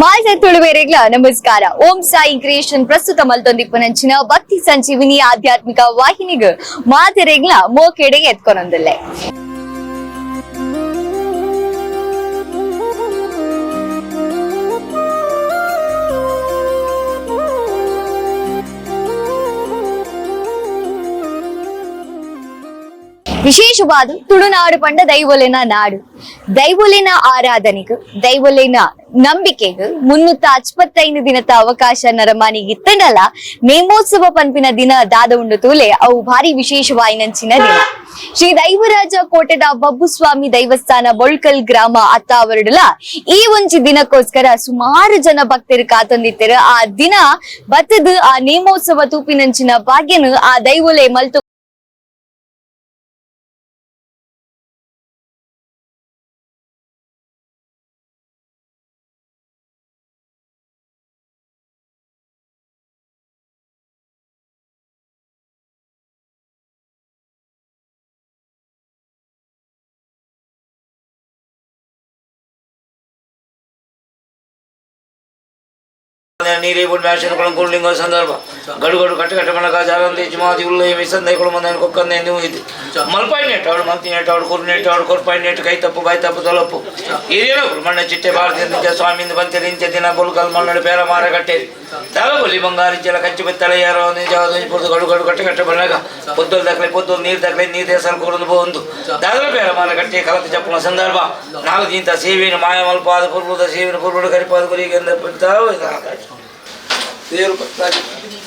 ಮಾಲ್ಸ ತುಳುವೇರೆಗ್ಲ ನಮಸ್ಕಾರ. ಓಂ ಸಾಯಿ ಕ್ರಿಯೇಷನ್ ಪ್ರಸ್ತುತ ಮಲ್ತೊಂದಿಪ್ಪನಂಚಿನ ಭಕ್ತಿ ಸಂಜೀವಿನಿ ಆಧ್ಯಾತ್ಮಿಕ ವಾಹಿನಿಗೆ ಮಾತೆರೆಗ್ಲ ಮೋಕೆಡೆಗೆ ಎತ್ಕೊನೊಂದಿಲ್ಲೆ. ವಿಶೇಷವಾದ ತುಳುನಾಡು ಪಂಡ ದೈವೊಲೆನ ನಾಡು. ದೈವೊಲೆನ ಆರಾಧನೆಗೆ ದೈವೊಲೆನ ನಂಬಿಕೆಗೆ 355 ದಿನದ ಅವಕಾಶ ನರಮಾನಿಗೆ ಇತ್ತಂಡಲ್ಲ ನೇಮೋತ್ಸವ ಪಂಪಿನ ದಿನ ದಾದ ಉಂಡು ತೂಲೆ ಅವು ಭಾರಿ ವಿಶೇಷವಾಯಿನಂಚಿನ ದಿನ. ಶ್ರೀ ದೈವರಾಜ ಕೋಟೆದ ಬಬ್ಬುಸ್ವಾಮಿ ದೈವಸ್ಥಾನ ಬೊಳ್ಕಲ್ ಗ್ರಾಮ ಅತ್ತಾವರಡಲ ಈ ಒಂಜಿ ದಿನಕ್ಕೋಸ್ಕರ ಸುಮಾರು ಜನ ಭಕ್ತರು ಕಾತೊಂದಿತ್ತರ. ಆ ದಿನ ಬತ್ತದ ಆ ನೇಮೋತ್ಸವ ತೂಪಿನಂಚಿನ ಭಾಗ್ಯನು ಆ ದೈವೊಲೆ ಮಲ್ತು ನೀರೇ ಮ್ಯಾಶನ್ಗಳನ್ನು ಕೂಲಿಂಗ ಸಂದರ್ಭ ಗಡುಗಡು ಕಟ್ಟ ಕಟ್ಟ ಮಳಗ ಜಾರಂದಿ ಜುಮಾದಿ ಉಲ್ಲೈ ಮಿಸಂದೈಗಳು ಮಂದ ಕೊಕ್ಕಂದೆ ನೀವು ಇದು ಮಲ್ಪಾಯಿ ನೆಟ್ ಅವಳು ಮಂತಿ ನೆಟ್ ಅವಳು ಕುರ್ ನೆಟ್ ಅವಳು ಕೊರ್ಪಾಯಿ ನೆಟ್ ಕೈ ತಪ್ಪು ಬಾಯಿ ತಪ್ಪು ತೊಲಪ್ಪು ಹಿರಿಯರು ಮಣ್ಣ ಚಿಟ್ಟೆ ಭಾರತೀಯ ನಿಜ ಸ್ವಾಮಿಯಿಂದ ಬಂತೆ ನಿಂಚೆ ದಿನ ಬೊಲ್ಕಲ್ ಮಣ್ಣು ಬೇರ ಮಾರ ಕಟ್ಟೆ ದಾವಲಿ ಬಂಗಾರ ಜಲ ಕಚ್ಚಿ ಬೆತ್ತಳೆ ಯಾರೋ ನಿಜ ಗಡುಗಡು ಕಟ್ಟ ಕಟ್ಟ ಮಳಗ ಪೊದ್ದಲು ದಾಖಲೆ ಪೊದ್ದಲು ನೀರು ದಾಖಲೆ ನೀರು ದೇವಸ್ಥಾನ ಕೊಡೋದು ಒಂದು ದಾದಲ ಬೇರ ಮಾರ ಕಟ್ಟೆ ಕಲತ ಚಪ್ಪುನ ಸಂದರ್ಭ ನಾಲ್ಕು ಇಂಥ ಸೇವಿನ ಮಾಯ ಮಲ್ಪಾದ ಪೂರ್ವದ ಸೇವಿನ ಪೂರ್ವದ ಕರಿಪಾದ ಗುರಿಗೆ ದೇವರು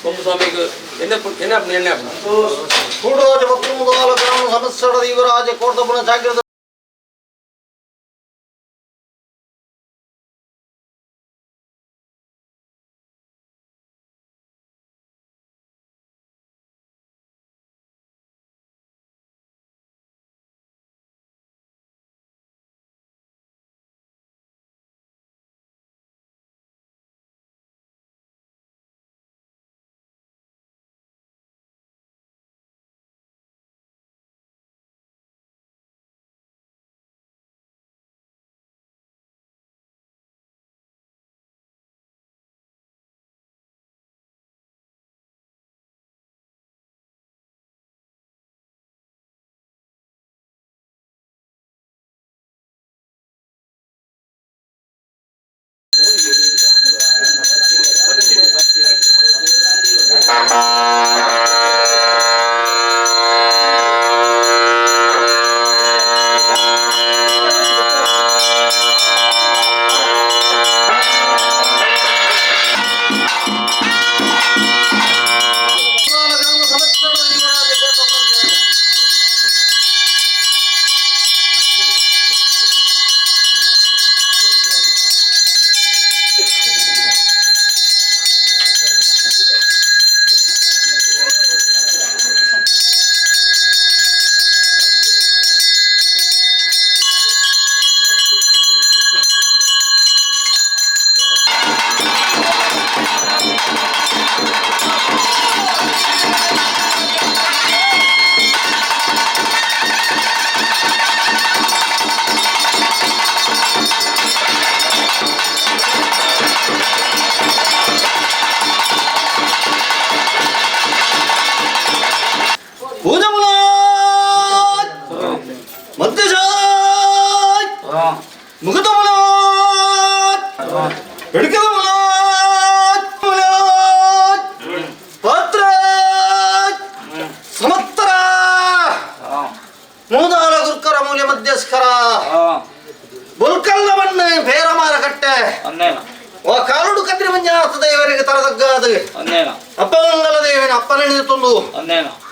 ಬೊಮ್ಮಸ್ವಾಮಿಗೆ ಎಣ್ಣೆ ಕೂಡರಾಜ ಭಕ್ತರು ಮುದಾಲ ಗ್ರಾಮ ಸಮಸ್ಯಡ ದೈವರಾಜ ಕೋಟಪುರ ಜಾಗ್ರದ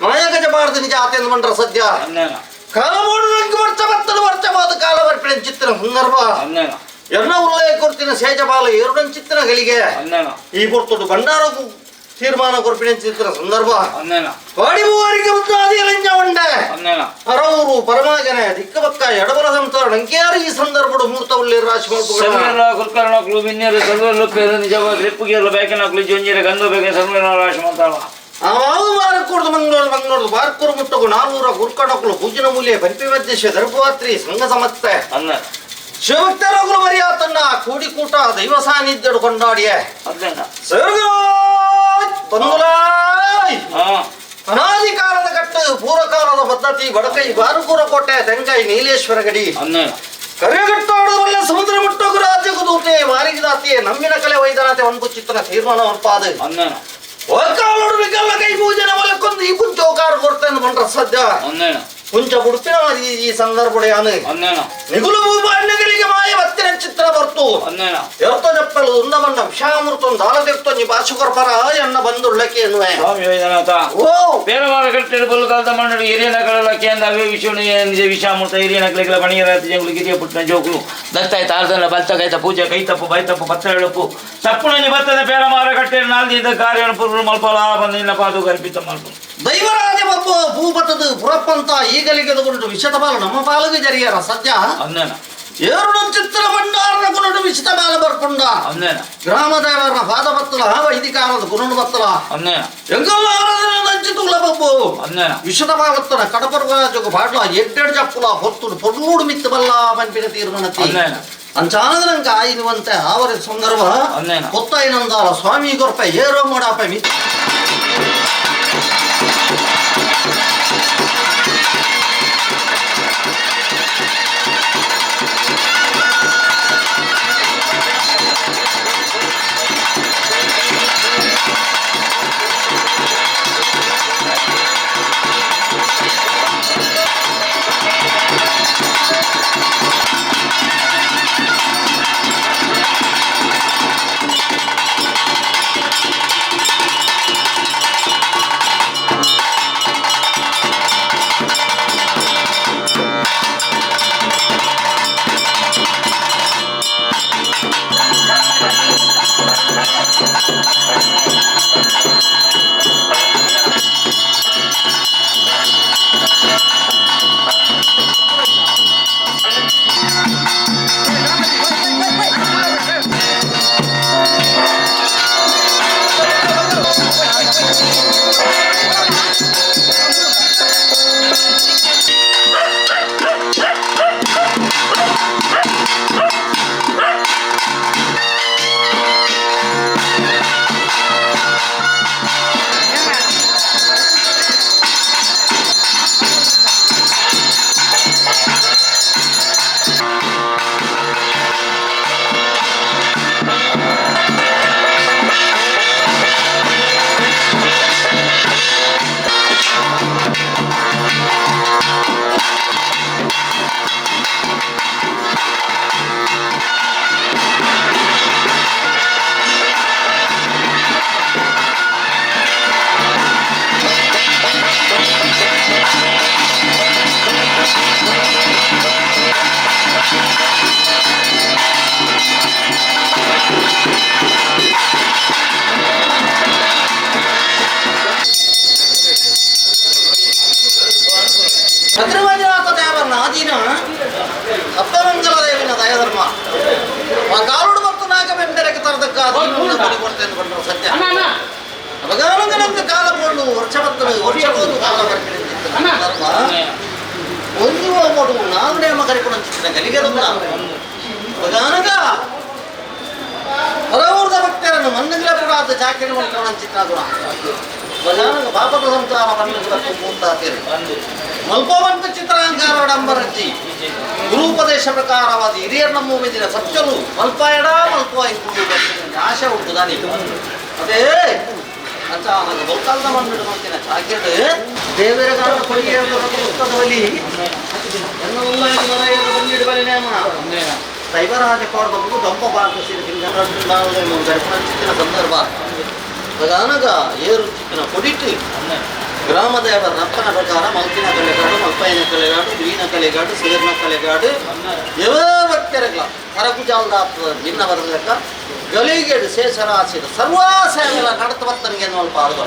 ಮಾಯಗಜ ಭಾರತ ನಿಜ ಆತೇಂದ್ರ ಮಂಡ್ರ ಸದ್ಯ ಕಾಲಮೋಡು ವರ್ಷವಾದ ಕಾಲ ಬರ್ಪಿನ ಚಿತ್ರ ಸಂದರ್ಭ ಎಲ್ಲ ಉಲ್ಲಯ ಕೊರ್ತಿನ ಸೇಜಪಾಲ ಎರಡು ಚಿತ್ರಗಳಿಗೆ ಈ ಕೊರ್ತೊಡು ಭಂಡಾರ ತೀರ್ಮಾನ ಕೊರ್ಪಿನ ಚಿತ್ರ ಸಂದರ್ಭ ಪಾಡಿಬುವರಿಗೆ ಮುಂದಾದಿಯಲಿಂಜ ಉಂಡೆ ಅರವರು ಪರಮಾಜನೆ ದಿಕ್ಕಬಕ್ಕ ಎಡಬಲ ಸಂಸಾರ ನಂಕೆಯಾರು ಈ ಸಂದರ್ಭಡು ಮೂರ್ತ ಉಳ್ಳಿ ರಾಶಿ ಮಲ್ಪುಗಳ ಕುಲ್ಕರ್ಣಕ್ಲು ಬಿನ್ನೇರು ಸರ್ವರ್ಲು ಪೇರು ನಿಜವಾಗಿ ರೆಪ್ಪುಗಿಯಲ್ಲ ಬೇಕನಕ್ಲು ಜೊಂಜಿರ ಗಂಧು ಬೇಕೆ ಸರ್ವೇನ ರಾಶಿ ಮಂತಾಳ ಅವು ಬಾರಕೂಡ್ದು ಮಂಗ್ಳೂರು ಬಾರಕೂರು ಮುಟ್ಟಗು 400 ಗುರ್ಕಣಕ್ಕಳು ಪೂಜನ ಮೂಲ್ಯ ಪಂಪಿ ಮಧ್ಯೆ ದರ್ಭವಾತ್ರಿ ಸಂಘ ಸಮತ್ತೆ ಶಿವಭಕ್ತರಗುಲು ಮರಿಯಾತನ್ನ ಕೂಡಿಕೂಟ ದೈವ ಸಾನ್ನಿಧ್ಯ ಕೊಂಡಾಡಿಯೇ ಅನಾದಿ ಕಾಲದ ಕಟ್ಟು ಪೂರ್ವಕಾಲದ ಪದ್ಧತಿ ಬಡಕೈ ಬಾರುಕೂರ ಕೋಟೆ ತೆಂಗೈ ನೀಲೇಶ್ವರ ಗಡಿ ಕರೆಗಟ್ಟಾಡುವಲ್ಲ ಸಮುದ್ರ ಮುಟ್ಟೋಗು ರಾಜ್ಯకు ದೂತೆ ಮಾರಿಗಿದಾತಿಯೇ ನಮ್ಮಿನ ಕಲೆ ವೈದ್ಯನಾಥೆ ಒಂಬುಚ್ಚಿತ್ತನ ತೀರ್ಮಾನ ಹೊರಪಾದ ಒಕ್ಕಾಲೋಡು ವಿಕಲ್ಲ ಕೈ ಪೂಜನ ಒಲಕ್ಕೊಂದು ಈ ಪುಂಚೋಕಾರ ಕೊಡ್ತೇನೆ ಬಂದ್ರ ಸದ್ಯ ಕುಂಚ ಬುಡ್ಪಿನ ಈ ಸಂದರ್ಭಡೆಯಾನು ನಿಗುಲು ಭೂಮಾನ್ಯಗಳಿಗೆ ಮಾಯ ಬತ್ತಿನ ಚಿತ್ರ ಬರ್ತು ಎರ್ತ ಜಪ್ಪಲು ಉನ್ನಮನ್ನ ವಿಷಾಮೃತ ದಾಳದಿರ್ತೊಂದು ಭಾಷುಕರ್ಪರ ಎನ್ನ ಬಂದುಳ್ಳಕ್ಕೆ ಎನ್ನುವೆ ಸ್ವಾಮಿ ವೈದ್ಯನಾಥ ಬೇರವಾರ ಕಟ್ಟೆಡು ಬಲ್ಲುಕಾಲದ ಮಣ್ಣು ಹಿರಿಯ ನಗರಲ್ಲ ಕೇಂದ್ರ ಅವೇ ವಿಷುಣು ನಿಜ ವಿಷಾಮೃತ ಹಿರಿಯ ನಗಲಿಗಳ ಬಣಿಯರಾತಿ ಜಂಗುಲು ಗಿರಿಯ ಪುಟ್ಟಿನ ಜೋಗುಲು ದತ್ತಾಯ್ತ ಅರ್ಧನ ಬಲ್ತಗಾಯ್ತ ಪೂಜೆ ಕೈತಪ್ಪು ಬೈತಪ್ಪು ಪತ್ರ ಎಳುಪ್ಪು ತಪ್ಪುಣಿ ಬತ್ತದ ಬೇರಮಾರ ಕಟ್ಟೆಡು ನಾಲ್ದಿದ್ದ ಕಾರ್ಯವನ್ನು ಪುರು ಮಲ್ಪಲ ಬಂದಿನ ಪಾದು ಕಲ್ಪಿತ ಮಲ್ಪ ದೈವರಾಜ ಬಬ್ಬು ಭೂಪತದು ಪುರಪ್ಪಂತ ಈಗಲಿಗೆ ತಗೊಂಡು ವಿಷದ ಬಾಲ ನಮ್ಮ ಪಾಲಗೆ ಜರಿಯರ ಸದ್ಯ ಏರುಣ ಚಿತ್ರ ಭಂಡಾರನ ಗುಣಡು ವಿಷದ ಬಾಲ ಬರ್ಕೊಂಡ ಗ್ರಾಮ ದೇವರ ಪಾದ ಬತ್ತಲ ವೈದಿಕಾರದ ಗುಣಡು ಬತ್ತಲ ಎಂಗಲ್ಲ ದಂಚಿತುಗಳ ಬಬ್ಬು ವಿಷದ ಬಾಲತ್ತನ ಕಡಪರ್ವಾಜು ಬಾಡ್ಲ ಎಡ್ಡೆಡ್ ಜಪ್ಪುಲ ಹೊತ್ತು ಪೊರ್ಲೂಡು ಮಿತ್ತು ಬಲ್ಲ ಪಂಪಿನ ತೀರ್ಮಾನತಿ ಅಂಚಾನದರಂಕ ಆಯ್ನುವಂತೆ ಅವರ ಸಂದರ್ಭ ಕೊತ್ತಾಯಿನಂದಾಲ ಸ್ವಾಮಿ ಗೊರ್ಪ ಏರೋ ಮಾಡಾಪ ಮಿತ್ತು ಮಲ್ಪವಂತ ಚಿತ್ರಾಂಗಾರಡಂಬರಜ್ಜಿ ಗುರುಪದೇಶ ಪ್ರಕಾರವಾದ ಹಿರಿಯರ ನಮ್ಮ ಮೆದಿನ ಸತ್ಯಲು ಮಲ್ಪಾಯಡ ಮಲ್ಪ ಆಶೆ ಉಂಟು ದಾನಿ ಅದೇ ಅಂತ ನನಗೆ ಬೊಲ್ಕಾಲದ ಮಣ್ಣಿಡು ಮಾಡ್ತೀನಿ ಚಾಕೆಟ್ ದೇವರ ಕೊಡುಗೆ ಪುಸ್ತಕದಲ್ಲಿ ಬಂದಿಡು ಬಲಿ ನೇಮ ದೈವರಾಜ ಕೋಡ್ ಬಂದು ದೊಂಪ ಗರ್ಭಣ ಚಿತ್ತಿನ ಸಂದರ್ಭ ಪ್ರಧಾನಗ ಏರು ಚಿತ್ತಿನ ಕೊಡಿಟ್ಟು ಗ್ರಾಮ ದೇವರ ನರ್ತನ ಪ್ರಕಾರ ಮಲ್ಪಿನ ಕಲೆಗಾಡು ಮಲ್ಪೈನ ಕಲೆಗಾಡು ಗ್ರೀನ ಕಲೆಗಾಡು ಸೇರ್ನ ಕಲೆಗಾಡು ಭಕ್ತರಲ್ಲ ಕರಕುಜಾಲದ ಭಿನ್ನ ಬರಲೆಕ್ಕ ಗಲಿಗೇಡು ಶೇಷರಾಶಿದ ಸರ್ವಾ ಸೇವೆಗಳ ನಡತವತ್ತನಿಗೆ ಸ್ವಲ್ಪ ಆಡುವ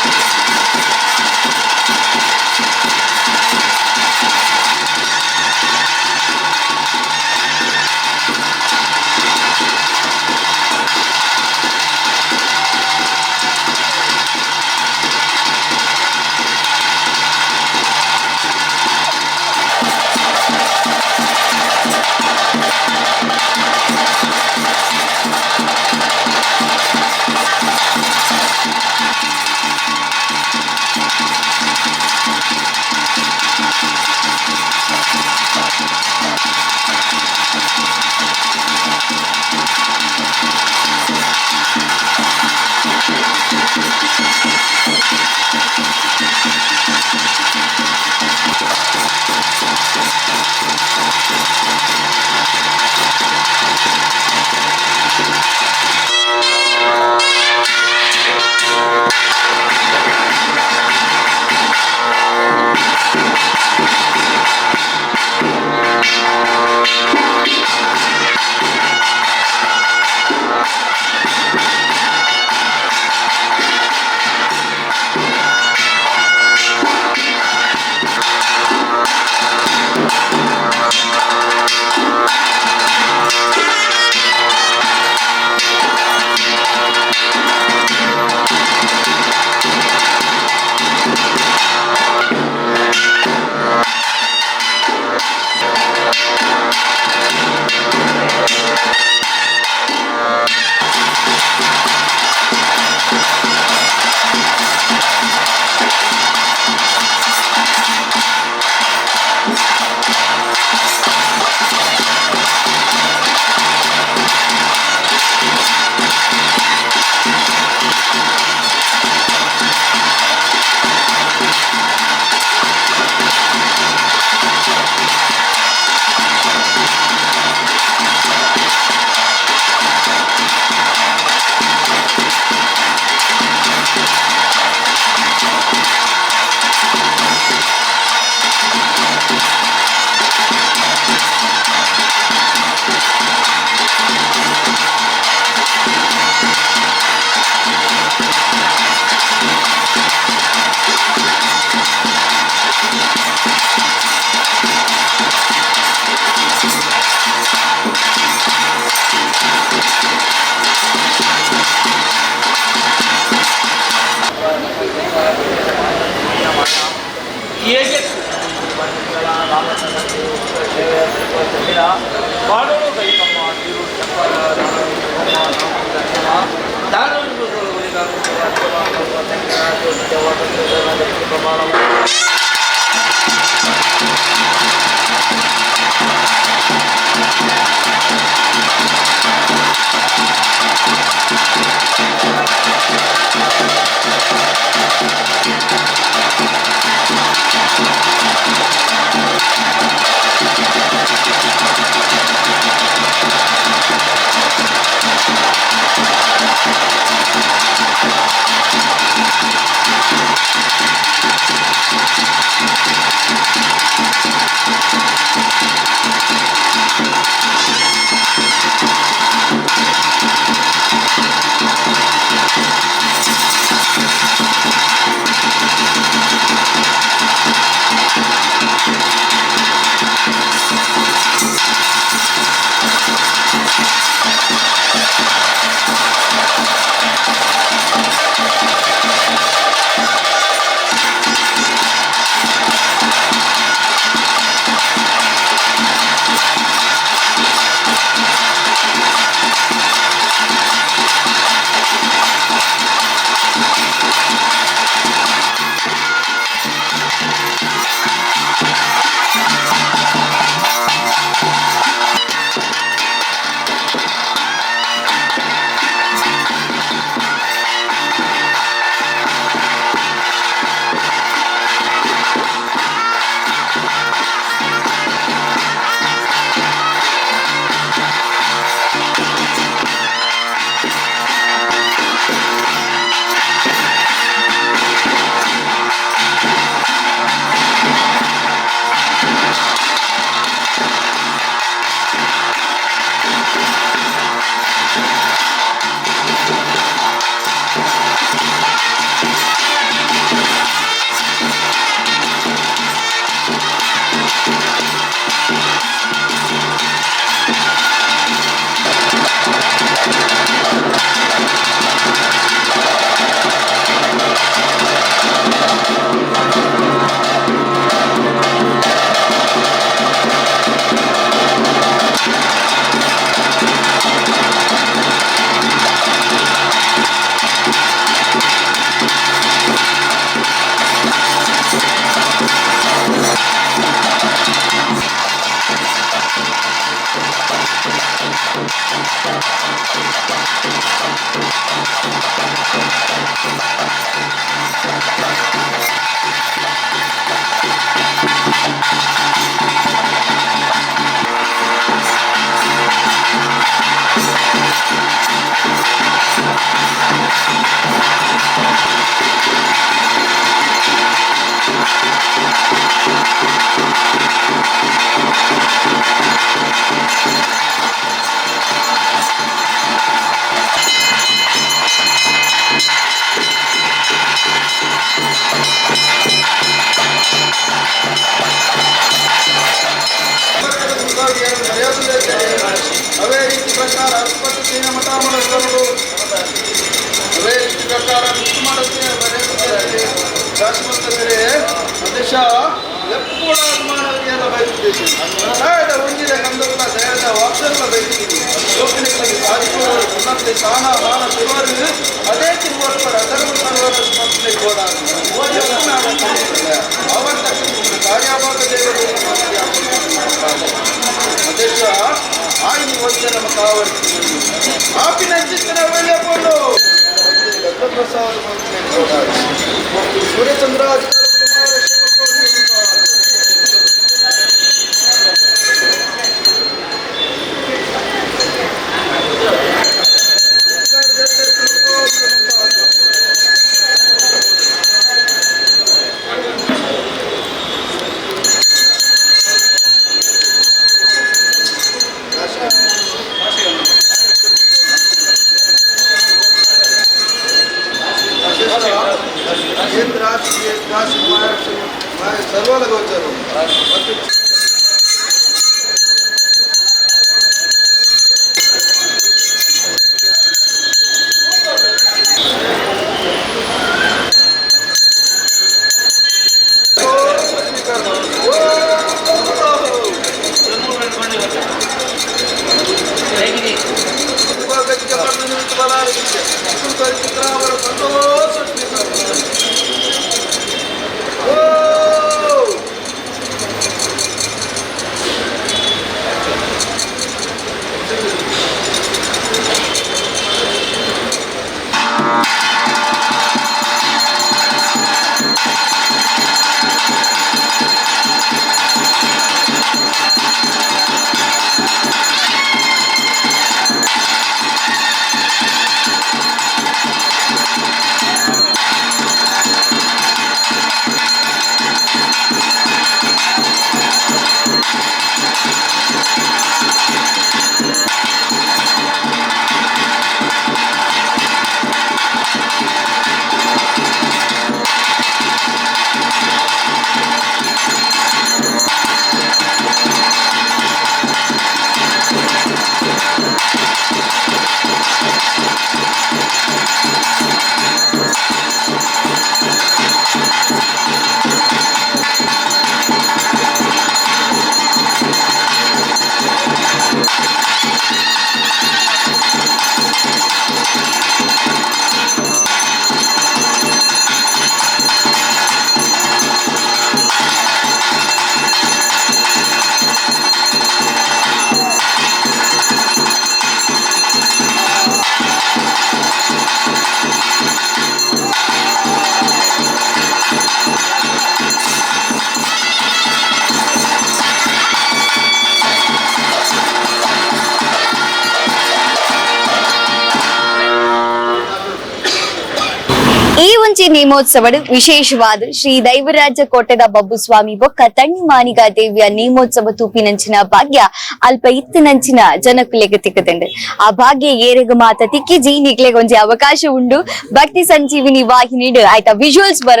ಇಂದೊಂಜಿ ನೇಮೋತ್ಸವಡ್ ವಿಶೇಷವಾದ ಶ್ರೀ ದೈವರಾಜ ಕೋಟೆದ ಬಬ್ಬುಸ್ವಾಮಿ ಬೊಕ್ಕ ತಣ್ಣಿ ಮಾನಿಗ ದೇವಿಯ ನೇಮೋತ್ಸವ ತೂಪಿನಂಚಿನ ಭಾಗ್ಯ ಅಲ್ಪ ಇತ್ತಿನಂಚಿನ ಜನಕುಲೆಗೆ ತಿಕ್ಕದಂಡು ಆ ಭಾಗ್ಯ ಏರೆಗ ಮಾತ ತಿಕ್ಕಿಜಿ ನಿಕ್ಲೆಗೆ ಒಂಜಿ ಅವಕಾಶ ಉಂಡು ಭಕ್ತಿ ಸಂಜೀವಿನಿ ವಾಹಿನಿಡ್ ಆಯ್ತಾ ವಿಜುವಲ್ಸ್ ಬರ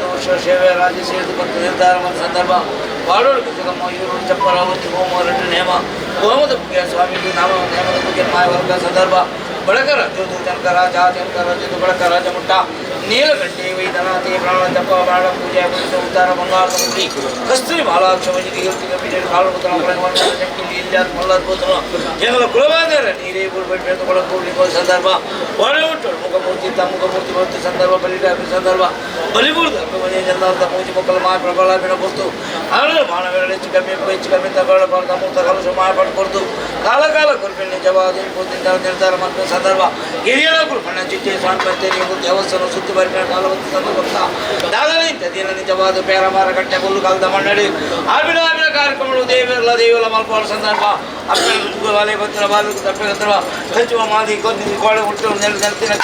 ವರ್ಷ ಸೇವೆ ರಾಜ್ಯ ಸೇರಿದು ಬಂದು ನಿರ್ಧಾರ ಮಾಡಿದ ಸಂದರ್ಭ ಬಾಡೋಳು ಜಗಮ್ಮ ಇವರು ಚಪ್ಪರಾವತಿ ಹೋಮ ರಟ್ಟು ನೇಮ ಹೋಮದ ಮುಖ್ಯ ಸ್ವಾಮಿಗಳು ನಾಮ ನೇಮದ ಮುಖ್ಯ ಮಾಯವರ್ಗ ಸಂದರ್ಭ ಬಳಕರ ಜ್ಯೋತಿ ಜನಕರ ಜಾತಿಯಂಕರ ಜ್ಯೋತಿ ಬಳಕ ರಾಜಮುಟ್ಟ ನೀಲಗಂಟೆ ವೈದ್ಯನಾಥಿ ಪ್ರಾಣ ಜಪ ಬಾಣ ಪೂಜೆ ಪುರುಷ ಉದ್ಧಾರ ಬಂಗಾರದ ಮುಟ್ಟಿ ಕಸ್ತೂರಿ ಬಾಲಾಕ್ಷ ವೈದಿಕ ಕೀರ್ತಿಕ ಬಿಜೆಡಿ ಕಾಲುಪುತ್ರ ಶಕ್ತಿ ಇಲ್ಲಾದ ಮಲ್ಲದ್ಭೂತನು ಜಂಗಲ ಕುಲವಾದರ ನೀರೇ ಬೆಳೆದುಕೊಳ್ಳ ಸಂದರ್ಭ ಒಳಗುಟ್ಟು ಮುಖಮೂರ್ತಿ ಮುಖಮೂರ್ತಿ ಮೂರ್ತಿ ಸಂದರ್ಭ ಬಲಿಟಾಪಿ ಸಂದರ್ಭ ಬಲಿಪುರದ ಮನೆ ಜನರ ಪೂಜೆ ಮಕ್ಕಳು ಮಾ ಪ್ರಬಲ ಬಿಡಬಹುದು ಆಡಲು ಮಾನವಗಳ ಹೆಚ್ಚು ಕಮ್ಮಿ ತಗೊಳ್ಳಬಾರ್ದು ಅಮೂರ್ತ ಕಲಶ ಮಾಡಿಕೊಡ್ತು ಕಾಲ ಕಾಲ ಕುರುಪಿನ ನಿಜವಾದ ನಿರ್ಧಾರ ಮಾಡಿದ ಸಂದರ್ಭ ಹಿರಿಯರ ಕುರುಪಣ್ಣ ಚಿಟ್ಟೆ ಸ್ವಾಮಿ ಪಂಚೇರಿ ದೇವಸ್ಥಾನ ಸುತ್ತಿ ಬರಿನ ಕಾಲವತ್ತು ಸಂದರ್ಭ ದಾದನೇ ತದಿನ ನಿಜವಾದ ಪೇರಮಾರ ಕಟ್ಟೆ ಕೊಲ್ಲುಕಾಲದ ಮಣ್ಣಡಿ ಆಬಿಡ ಕಾರ್ಯಕ್ರಮಗಳು ದೇವಿಯಲ್ಲ ಮಲ್ಪಾಳ ಸಂದರ್ಭ ಅಪ್ಪನ ವಾಲೆ ಬಂದಿರ ಬಾಲು ತಪ್ಪೆ ಹಚ್ಚುವ ಮಾದಿ ಕೊಂದಿ ಕೋಳೆ ಹುಟ್ಟು ನೆಲತಿನ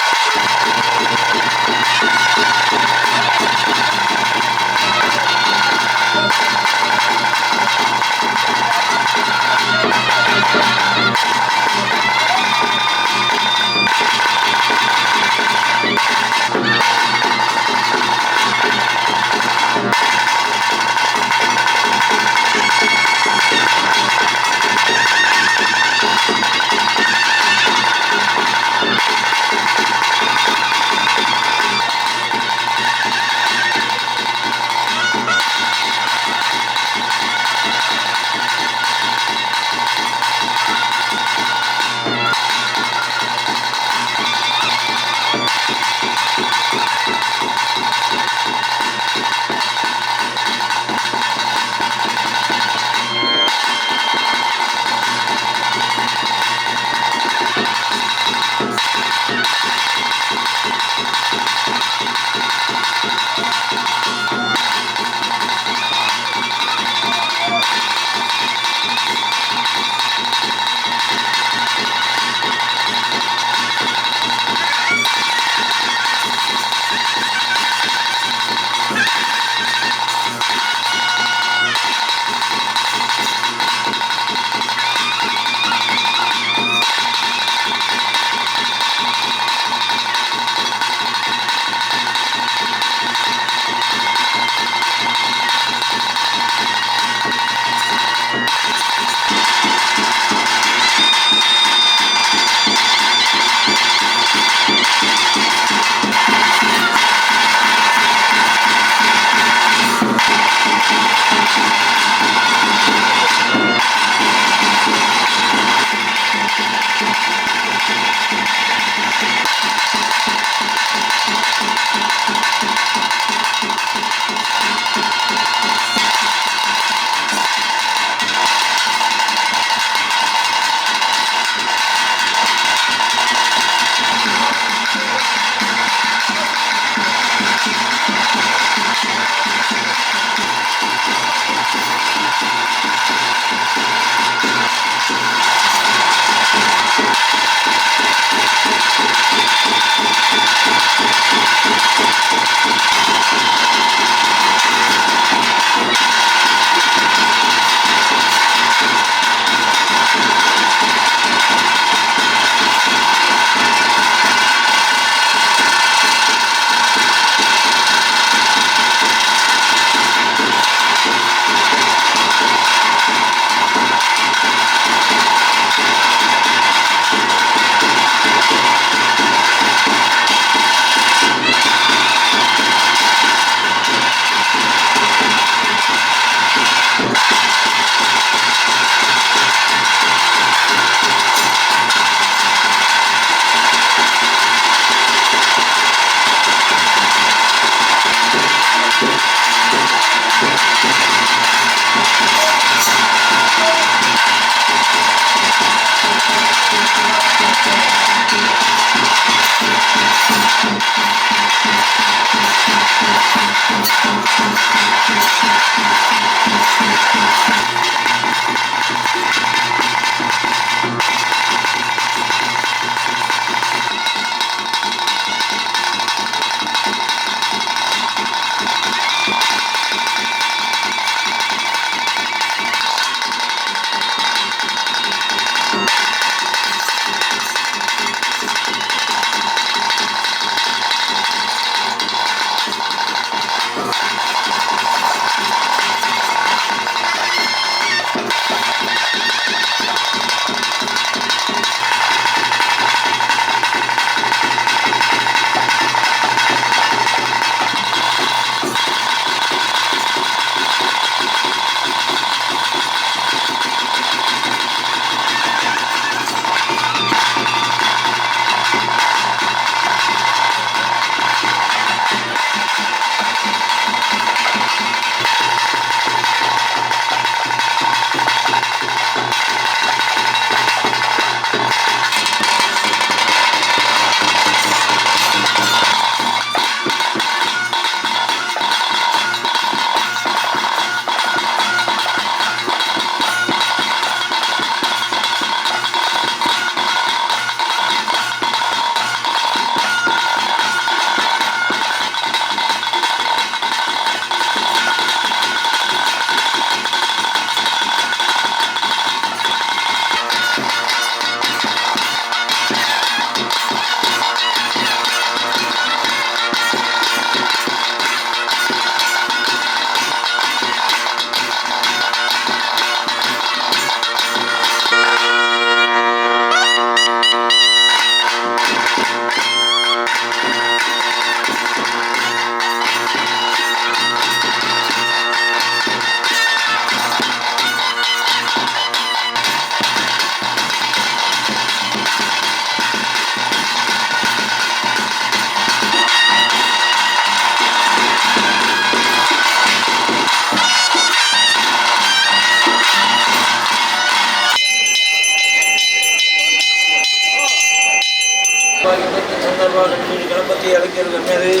ಗಣಪತಿ ಅಲಂಕಾರ ಗಣ್ಯರೇ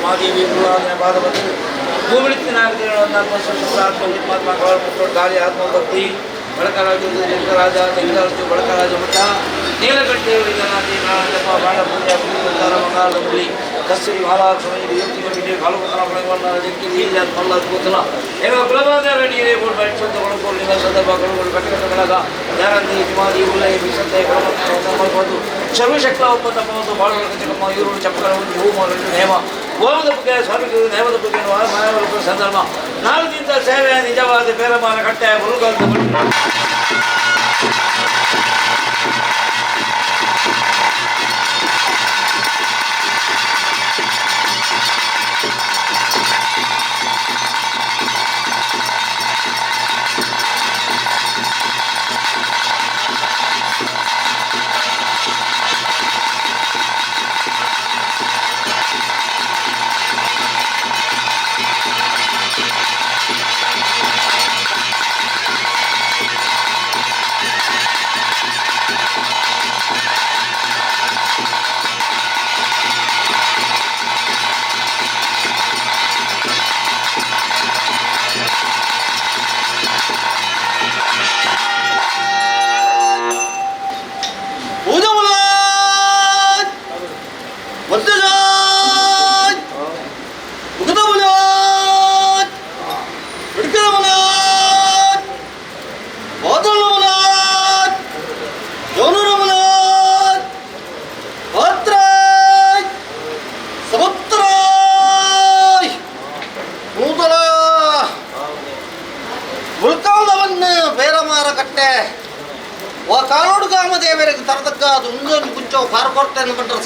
ಮಾದೇವಿ ಪಾದಪತಿ ಭೂಮಿಳಿತ್ತಿನ ಆತ್ಮ ಗಾಳಿ ಆತ್ಮಭಕ್ತಿ ಬಳಕರಾಜ ರಾಜ ಲಿಂಗರಾಜು ಬಳಕರಾಜ ಮಠ ನೀಲಕಂಠೆ ಬಾಣ ಪೂಜೆ ಮಂಗಾಳದಲ್ಲಿ ಕಸ್ತೂರಿ ಮಹಾಲಕ್ಷ್ಮಿ ಯೋಗ್ಯ ಕಾಲುಪತನ ಪಡೆಯುವ ಜಂಕಿ ಮಲ್ಲ ಕೂತಲ ಏನೋ ಕುಲವಾದ ನೀರೇ ಬೋರ್ಡ್ ಬೈಟ್ಸಂತ ಒಳಗೋಲ್ ನಿನ್ನ ಸಂದರ್ಭಗಳು ಕಟ್ಟಡ ಬೆಳಗ ಯಾರಂದಿ ಹಿಮಾದಿ ಉಲ್ಲೈ ಬಿಸಂತೆ ಕ್ರಮವನ್ನು ಸರ್ವಶಕ್ತ ಒಪ್ಪಂದ ಪವತ್ತು ಬಾಳುವ ಜಗಮ್ಮ ಈರುಳ್ಳಿ ಚಪ್ಪಗಳನ್ನು ಹೂಮ ನೇಮ ಹೋಮದ ಬಗ್ಗೆ ಸ್ವಾಮಿಗೆ ನೇಮದ ಬಗ್ಗೆ ಮಾನವ ಸಂದರ್ಭ ನಾಲ್ಕಿಂತ ಸೇವೆ ನಿಜವಾದ ಬೇರಮಾನ ಕಟ್ಟೆ ಬರುಗಂತ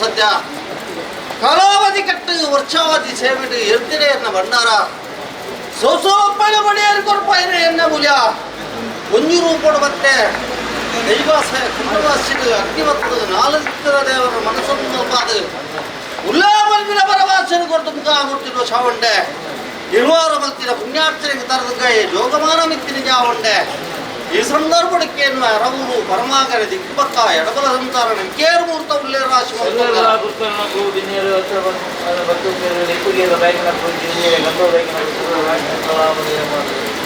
ಸದ್ಯ ಕಾಲಾವಧಿ ಕಟ್ಟು ವರ್ಷಾವಧಿ ಸೇವಿಟ್ಟು ಎರ್ತಿಡೆ ಎನ್ನ ಭಂಡಾರ ಸೋಸೋಪ್ಪನ ಬಡಿಯರು ಕೊರಪಾಯಿನ ಎನ್ನ ಮೂಲ್ಯ ಒಂಜು ರೂಪಡು ಮತ್ತೆ ದೈವಾಸ ಕುಂಡವಾಸಿಗೆ ಅಗ್ನಿವತ್ತು ನಾಲ್ಕರ ದೇವರ ಮನಸ್ಸನ್ನು ಪಾದ ಉಲ್ಲಾಮಲ್ವಿನ ಪರವಾಸನೆ ಕೊರತು ಮುಖ ಮುಟ್ಟಿರುವ ಶಾವಂಡೆ ನಿರ್ವಾರ ಮಲ್ತಿನ ಪುಣ್ಯಾರ್ಚನೆಗೆ ತರದಕ್ಕೆ ಜೋಗಮಾನ ಮಿತ್ತಿನ ಜಾವಂಡೆ ಈ ಸಂದರ್ಭಕ್ಕೆ ಅರವರು ಪರಮಾಗರ ದಿಗ್ಬಕ್ಕ ಎಡಬಲ ಸಂಸಾರ ಕೇರು ಮುಹೂರ್ತ ಉಲ್ಲೇರ ರಾಶಿ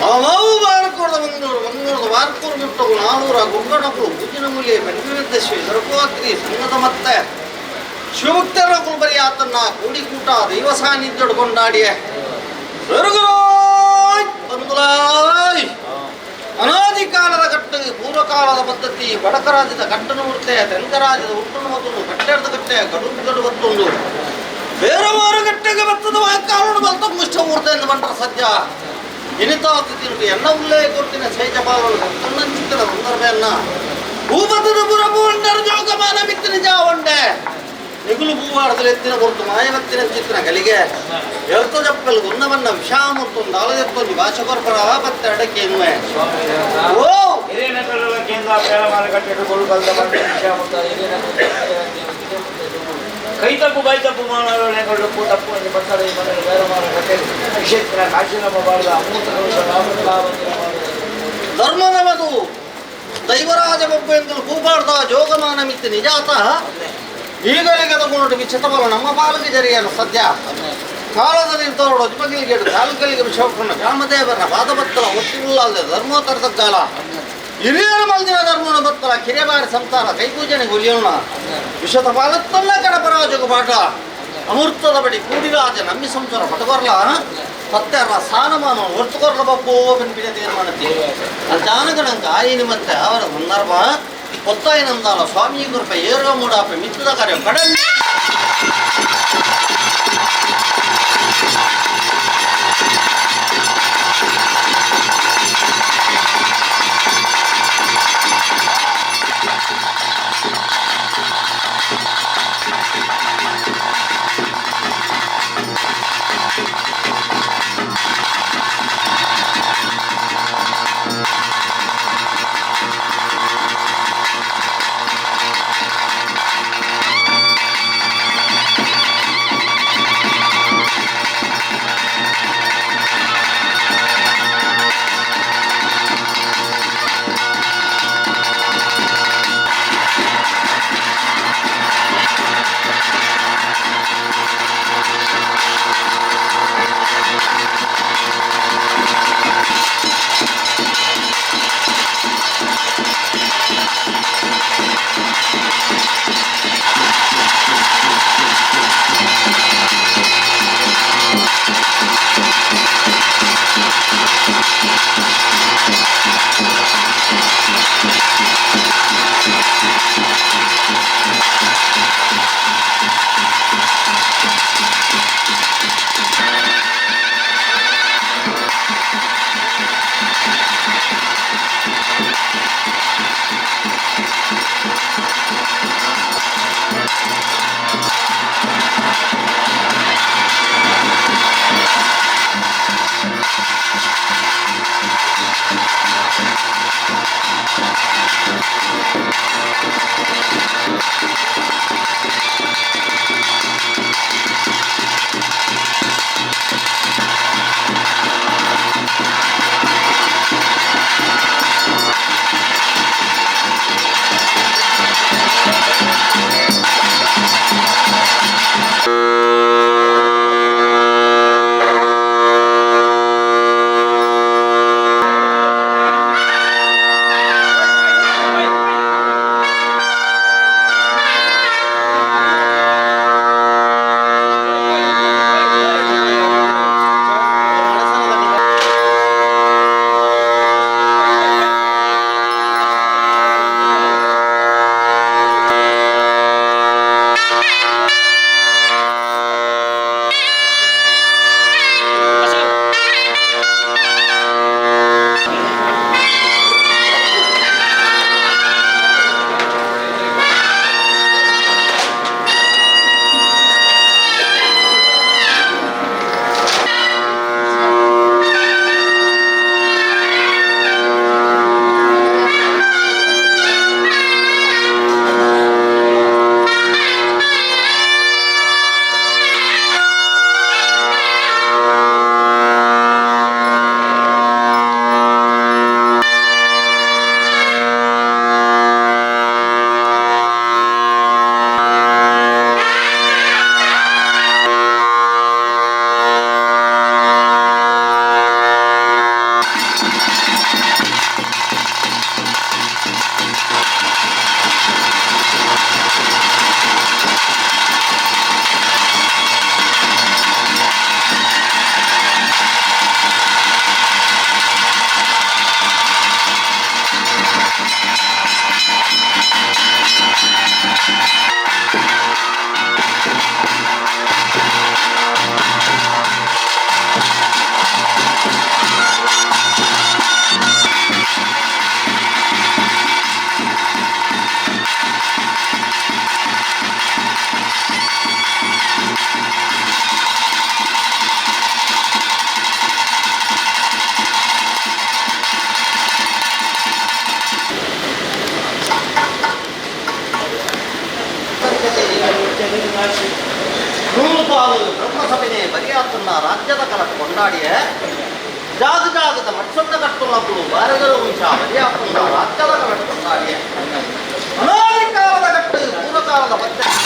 ಅವು ಬಾರಕೋಡದ ಮಂಗಳೂರದ ವಾರಕೂರು ಮುಟ್ಟವು ನಾನೂರ ಗುಂಗಣಗಳು ಗುಜ್ಜಿನ ಮೂಲೆ ಬೆಂಗಳೂರಿದ್ದಶ್ವಿ ಸರ್ಕೋತ್ರಿ ಸಂಗದ ಮತ್ತೆ ಶಿವಭಕ್ತರ ಕುಲ್ಬರಿ ಆತನ್ನ ಕೂಡಿಕೂಟ ದೈವ ಸಾನ್ನಿಧ್ಯ ಕೊಂಡಾಡಿಯೇ ಬಂದುಲಾಯ್ ಅನಾದಿ ಕಾಲದ ಕಟ್ಟು ಪೂರ್ವಕಾಲದ ಪದ್ಧತಿ ಬಡಕರಾಜ್ಯದ ಕಟ್ಟನ ಉರ್ತೆ ತೆಂಕರಾಜ್ಯದ ಹುಟ್ಟನ್ನು ಮತ್ತೊಂದು ಕಟ್ಟೆರದ ಕಟ್ಟೆ ಗಡು ಮತ್ತೊಂದು ಬೇರೆ ಕಟ್ಟೆಗೆ ಬರ್ತದ ಕಾನೂನು ಬಲ್ತ ಮುಷ್ಟ ಮೂರ್ತ ಎಂದು ಬಂಟ್ರ ಸದ್ಯ ಇನಿತಾತಿ ತಿರುಗಿ ಎನ್ನ ಉಲ್ಲೇ ಕೊಟ್ಟಿನ ಶೈಜ ಬಾಲಗಳು ಕಣ್ಣಂಚಿತ್ತಿನ ಸಂದರ್ಭೆಯನ್ನ ಭೂಪತದ ಪುರಭೂಂಡರ ಜೋಗಮಾನ ಮಿತ್ತಿನ ಜಾವಂಡೆ ನಿಗುಲು ಭೂವಾಡದಲ್ಲಿ ಎತ್ತಿನ ಹೊರತು ಮಾಯವತ್ತಿನ ಚಿತ್ತಿನ ಕಲಿಗೆ ಎಳ್ತ ಜಪ್ಪಲು ಗುನ್ನವನ್ನ ವಿಷಾಮತ್ತೊಂದು ಆಲದೆತ್ತೊಂದು ಭಾಷಕೊರ್ಪರ ಮತ್ತೆ ಅಡಕೆ ಎನ್ನುವೆ ಓ ಕೈ ತಪ್ಪು ಬೈ ತಪ್ಪು ಮಾನಗಳು ತಪ್ಪು ಎಂದು ಬರ್ತಾರೆ ಬೇರೆ ಮಾರುಕಟ್ಟೆ ವಿಶೇಷ ಕಾಶಿನಮ್ಮ ಬಾಳಿದ ಅಮೂರ್ತ ಧರ್ಮನವದು ದೈವರಾಜ ಬೊಬ್ಬೆಂದು ಕೂಪಾಡ್ದ ಜೋಗಮಾನ ಮಿತ್ತು ನಿಜಾತಃ ಈಗಲಿಗೆ ತಗೊಂಡು ವಿಚಿತಬಲ ನಮ್ಮ ಪಾಲಿಗೆ ಜರಿಯನು ಸದ್ಯ ಕಾಲದಲ್ಲಿ ತೋರಡು ದಿಪಗಿಲಿಗೆ ಕಾಲುಕಲಿಗೆ ವಿಷಕೊಂಡು ಕಾಮದೇವರ ಪಾದಭಕ್ತರ ಒತ್ತಿಲ್ಲದೆ ಧರ್ಮೋತ್ತರದ ಕಾಲ ಹಿರಿಯರ ಮಲ್ದಿನ ಧರ್ಮನ ಭಕ್ತರ ಕಿರಿಯಬಾರಿ ಸಂಸಾರ ಕೈಪೂಜನೆಗೆ ಒಲಿಯೋಣ ವಿಷದ ಪಾಲತ್ತಲ್ಲ ಕಡಪರಾಜಗ ಪಾಠ ಅಮೃತದ ಬಡಿ ಕೂಡಿರಾಜ ನಮ್ಮಿ ಸಂಸಾರ ಪಟಕೊರ್ಲ ಸತ್ಯರ ಸ್ಥಾನಮಾನ ಹೊರ್ತುಕೊರ್ಲ ಬಪ್ಪೋ ಬೆನ್ಪಿನ ತೀರ್ಮಾನತೆ ಜಾನಗಣಂಕ ಆಯಿನಿ ಮತ್ತೆ ಅವರ ಸಂದರ್ಭ ಒತ್ತಾಯಿನಂದಾಲ ಸ್ವಾಮಿ ಕೃಪ ಏರುವ ಮೂಡಾಪ ಮಿತ್ತದ ಕಾರ್ಯ ಕಡಲ್ ನೂರು ಬ್ರಹ್ಮಸಭೆನೇ ಬಗೆಯಾತನ್ನ ರಾಜ್ಯದ ಕಲಕ ಕೊಂಡಾಡಿಯ ಜಾಗದ ಮತ್ತೊಂದು ಕಟ್ಟುನప్పుడు ಭಾರತದ ವಂಶ ಬಗೆಯಾತನ್ನ ರಾಜ್ಯದ ಕಲಕ ಕೊಂಡಾಡಿಯ ಅನಾದಿ ಕಾಲದ ಕಟ್ಟು ಪೂರ್ವಕಾಲದ ಪದ್ಧತಿ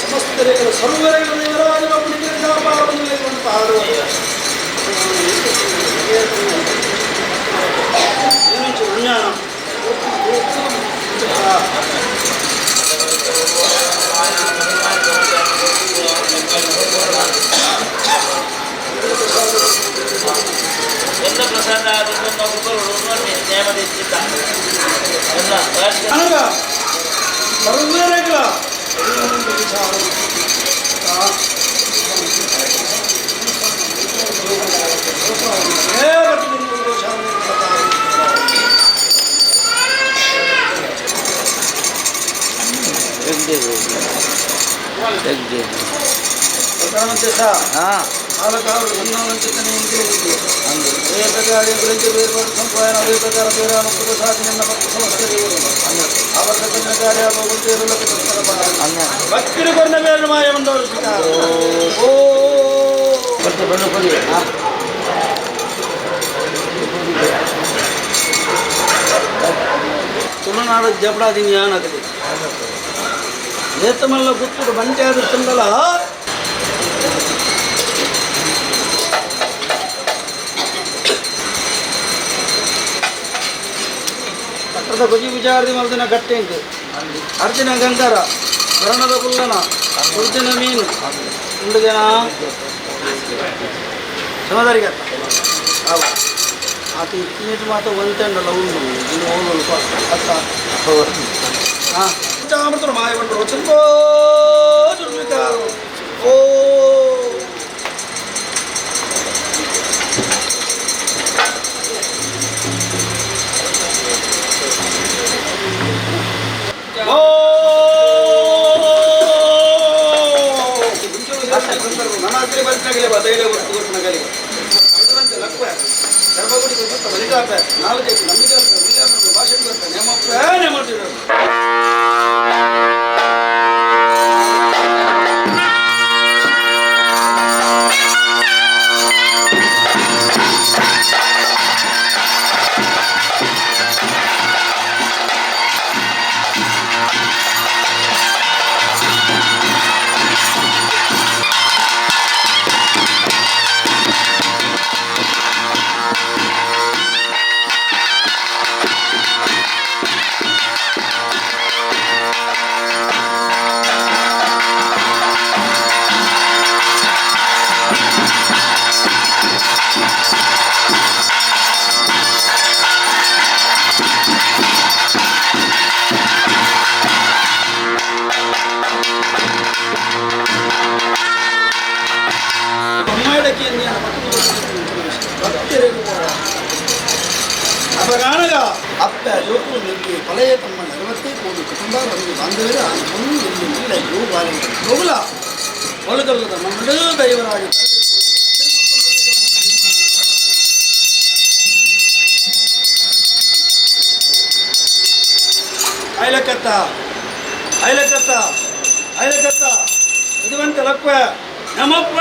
ಸಮಸ್ತ ರೇಖೆ ಸರ್ವರೇಖೆ ದೇವರಾಜ ఎంత ప్రసాద ಸರ್ವರೇಖೆ ఏ ప్రకారం గురించి వేరుపాటు సంప్రదాయం అదే ప్రకారం పేరానుకున్న సాధిన భక్తి సమస్త ఆవర్తన కార్యాలు భక్తిని కొన్న వేరు మాయమందరు ఓ ತುಳುನಾಡು ಜಪಡಾದಿ ಜ್ಞಾನಕತೆ ಏತಮಲ್ಲ ಗುತ್ತುಡು ಬಂಟ್ಯಾದ ತುಂಡಲ ಪಟ್ಟದ ಭುಜಿ ವಿಚಾರದಿ ಮಲ್ದಿನ ಗಟ್ಟೆಂಕ್ ಅರ್ಜುನ ಗಂಗಾರ ವರ್ಣದ ಕುಲ್ಲನ ಉರ್ಜಿನ ಮೀನು ಉಂಡುಗೆನ ಸಮದಾರಿಗೆ ಆತ ಇಟ್ಟು ಮಾತ್ರ ಒಂದೆಂಡಲ್ಲ ಉಂಡು ಇನ್ನು ಹೋಗಲು ಅತ್ತ ಚಾಮೃತರ ಮಾಯವಂಟರು ಚಂದೋ ದುರ್ವಿಕಾರು ಓ ನನಾದ್ರಿ ಬಂತನಗಲೆ ಬದೈಲೆ ಗೊತ್ತುಗೊಟ್ಟನಗಲೆ ಲಕ್ವ ಸರ್ವಗುಡಿ ಗೊತ್ತ ಬಲಿಕಾಪ ನಾಲ್ಕು ನಮಗೆ ಭಾಷೆ ಗೊತ್ತ ನೆಮಪ್ರಾಣೆ ಮಾಡ್ತಿದ್ರು ಅಪಗಾನಗ ಅಪ್ಪ ಜೋಕು ನಿಲ್ಲಿ ಪಲಯ ತಮ್ಮ 45 ಕುಟುಂಬ ಒಂದು ಬಾಂಧವ್ಯ ಒಂದು ಇಲ್ಲ ಯೋ ಬಾಲಿ ಹೋಗಲ ಒಳಗಲ್ಲದ ಮಣ್ಣು ದೈವರಾಜ ಐಲಕತ್ತ ಐಲಕತ್ತ ಐಲಕತ್ತ ಇದುವಂತ ಲಕ್ವ ನಮಪ್ಪ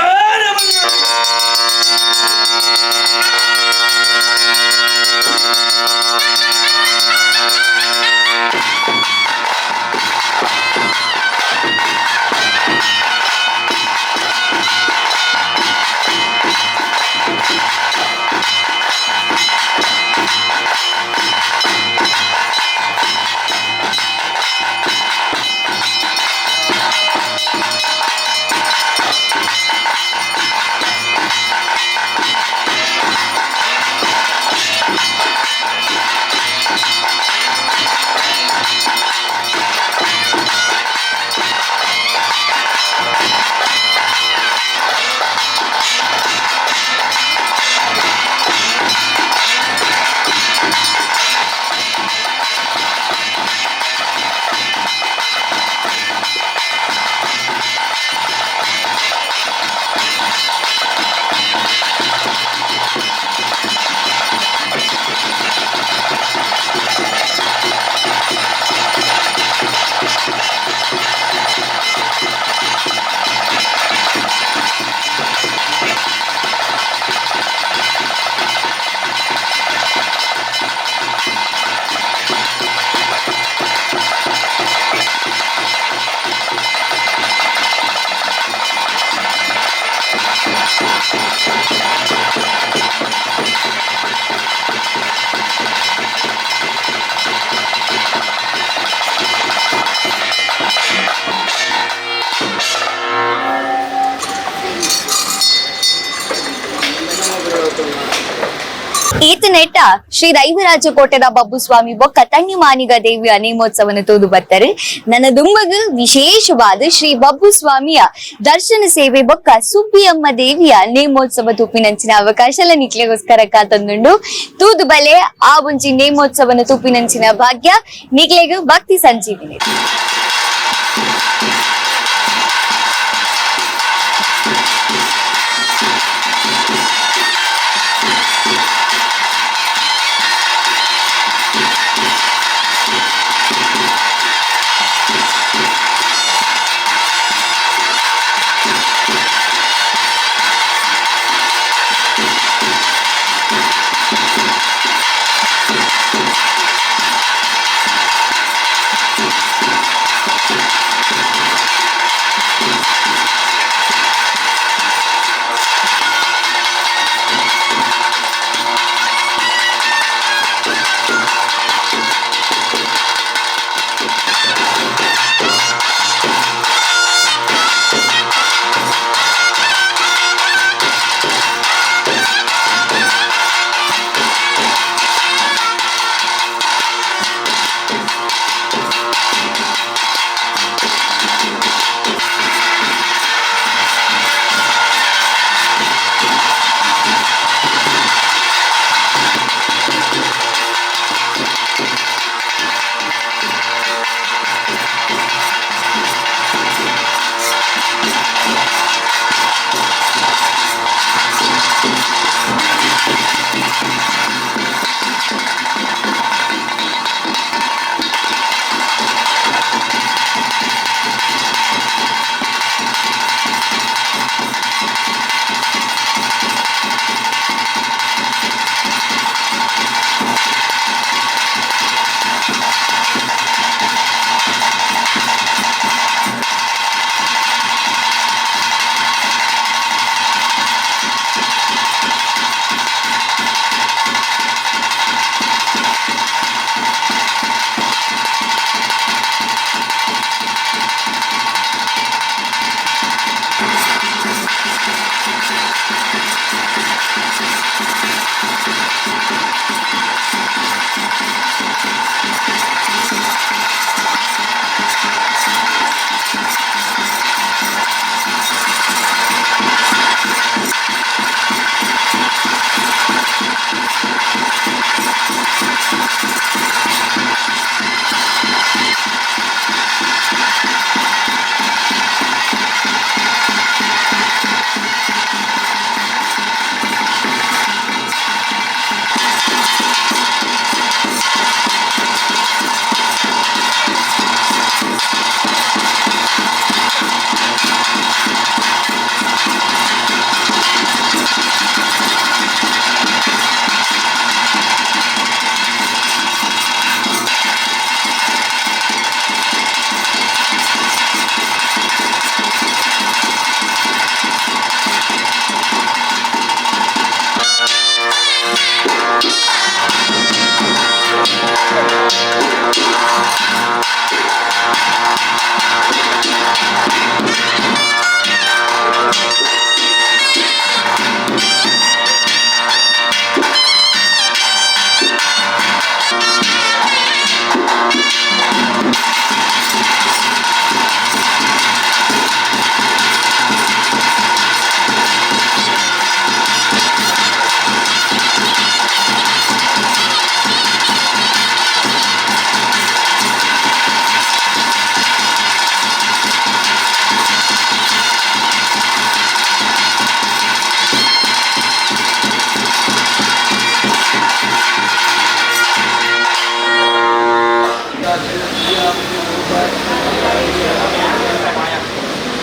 ಈತನೆಟ್ಟ ಶ್ರೀ ದೈವರಾಜ ಕೋಟೆದ ಬಬ್ಬುಸ್ವಾಮಿ ಬೊಕ್ಕ ತಂಗಿ ಮಾನಿಗ ದೇವಿಯ ನೇಮೋತ್ಸವನ ತೂದು ಬರ್ತಾರೆ. ನನ್ನ ದುಂಬಗ ವಿಶೇಷವಾದ ಶ್ರೀ ಬಬ್ಬುಸ್ವಾಮಿಯ ದರ್ಶನ ಸೇವೆ ಬೊಕ್ಕ ಸುಬ್ಬಿಯಮ್ಮ ದೇವಿಯ ನೇಮೋತ್ಸವ ತೂಪಿನಂಚಿನ ಅವಕಾಶ ಎಲ್ಲ ನಿಕ್ಲೆಗೋಸ್ಕರ ಕಾತಂದುಂಡು ತೂದು ಬಲೆ ಆ ಒಂಜಿ ನೇಮೋತ್ಸವನ ತೂಪಿನಂಚಿನ ಭಾಗ್ಯ ನಿಕ್ಲೆಗ್ ಭಕ್ತಿ ಸಂಜೀವಿನಿ.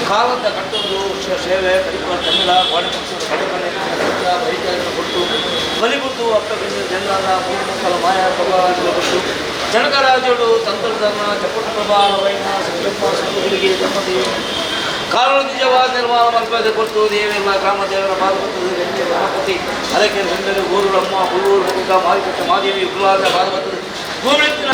ಕಾಲದ ಕಟ್ಟೊಂದು ಸೇವೆ ಕಡಿಪುರ ತಮಿಳ ವಾಣಿಪಕ್ಷದ ಕಡೆಮನೆ ವೈದ್ಯರನ್ನು ಕೊಟ್ಟು ಬಲಿಬುದ್ದು ಅಪ್ಪಗಿಂದ ಜನರ ಮೂಲ ಮಾಯಾ ಪ್ರಭಾವಗಳು ಕೊಟ್ಟು ಜನಕರಾಜುಡು ತಂತ್ರಧರ್ಮ ಚಪ್ಪಟ ಪ್ರಭಾವೈನ ಸಂಕಲ್ಪ ಸಂಘಗಳಿಗೆ ತಮ್ಮದೇ ಕಾರಣ ನಿಜವಾದ ನಿರ್ಮಾಣ ಮಲ್ಪದೆ ಕೊಟ್ಟು ದೇವೆಲ್ಲ ಗ್ರಾಮದೇವರ ಭಾಗವತದ ಗಣಪತಿ ಅದಕ್ಕೆ ಸುಂದರಿ ಗೋರುಳಮ್ಮ ಹುಲ್ಲೂರು ಮುಖ ಮಾರಿಕಟ್ಟ ಮಾದೇವಿ ಉಗ್ರವಾದ ಭಾಗವತದ ಗೋವಿಂದನ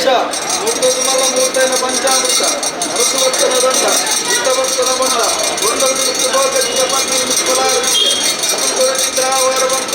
ಲೋಕಮಲ್ಲ ಮೂರ್ತೈನ ಪಂಚಾಮೃತ ಅರಸುವರ್ತನ ದಂಡ ಉತ್ತವರ್ತನ ಬಂಡ ಒಂದೊಂದು ಮುಖ್ಯಭೋಗದಿಂದ ಪತ್ನಿ ಮುಖ್ಯಲಾಗುತ್ತೆ ಚಿತ್ರಾವರ ಬಂದ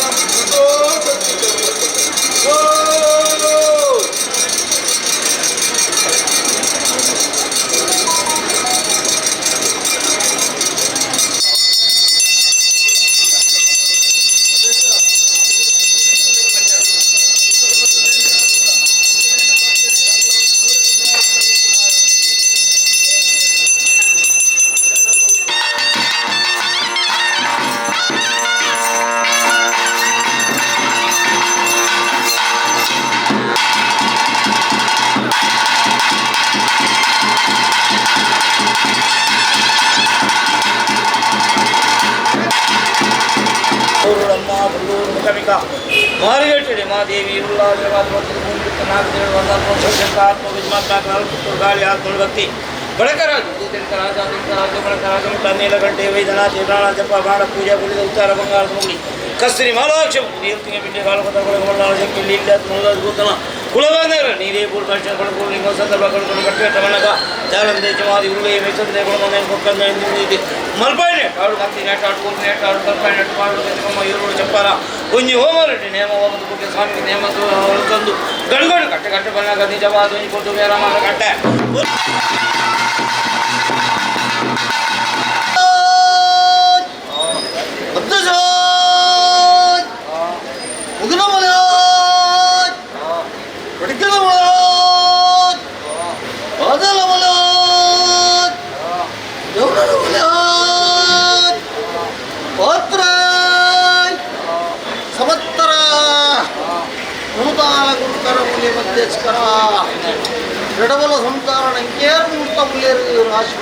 ಮಾರಿಗಟ್ಟಿದೆ ಮಾದೇವಿ ಗಾಳಿ ಆತ್ಮ ಭಕ್ತಿ ಬಡಕರಾಜು ರಾಜ ಬಡಕರಾಜ ನೀಲಗಂಟೆ ವೈದ್ಯನಾಥಿ ಪ್ರಾಣ ಜಪ ಬಾಣ ಪೂಜಾ ಕುಲಿದ ಉತ್ತಾರ ಬಂಗಾರದ ಮುಗಿ ಕಸ್ತೂರಿ ಮಾಲಾಕ್ಷ ದೇವತಿಗೆ ಬಿಟ್ಟೆ ಕಾಲಪತ್ರಗಳು ಭೂತನ ಕುಲಗಾಂಧರ ನೀರೇ ಪೂರ್ಣ ಲಿಂಗ ಸಂದರ್ಭಗಳು ಕಟ್ಟೆ ತಮನಗ ಜಾಲಂದೆ ಜಮಾದಿ ಉರುಳೆ ಮೆಚ್ಚಂದೆ ಗುಣಮನೆ ಕೊಕ್ಕಂದ ಇದೆ ಮಲ್ಪಾಯಿನೆ ಕಾಡು ಕತ್ತಿ ನೆಟ್ಟಾಡು ಕೂತು ನೆಟ್ಟಾಡು ಮಲ್ಪಾಯಿ ನೆಟ್ಟು ಮಾಡುವ ಈರುಳ್ಳಿ ಚಪ್ಪಾರ ಕುಂಜಿ ಹೋಮರಟ್ಟಿ ನೇಮ ಹೋಮದ ಬಗ್ಗೆ ಸ್ವಾಮಿ ನೇಮ ತಂದು ಗಂಡು ಕಟ್ಟೆ ಕಟ್ಟೆ ಬಂದಾಗ ನಿಜವಾದ ಕೊಟ್ಟು ಬೇರಾಮನ ಕಟ್ಟೆ ಎಡಬಲ ಸಂತಾನ ಕೇರ್ ಮುಕ್ತ ಮುಲ್ಲೇರು ರಾಶಿ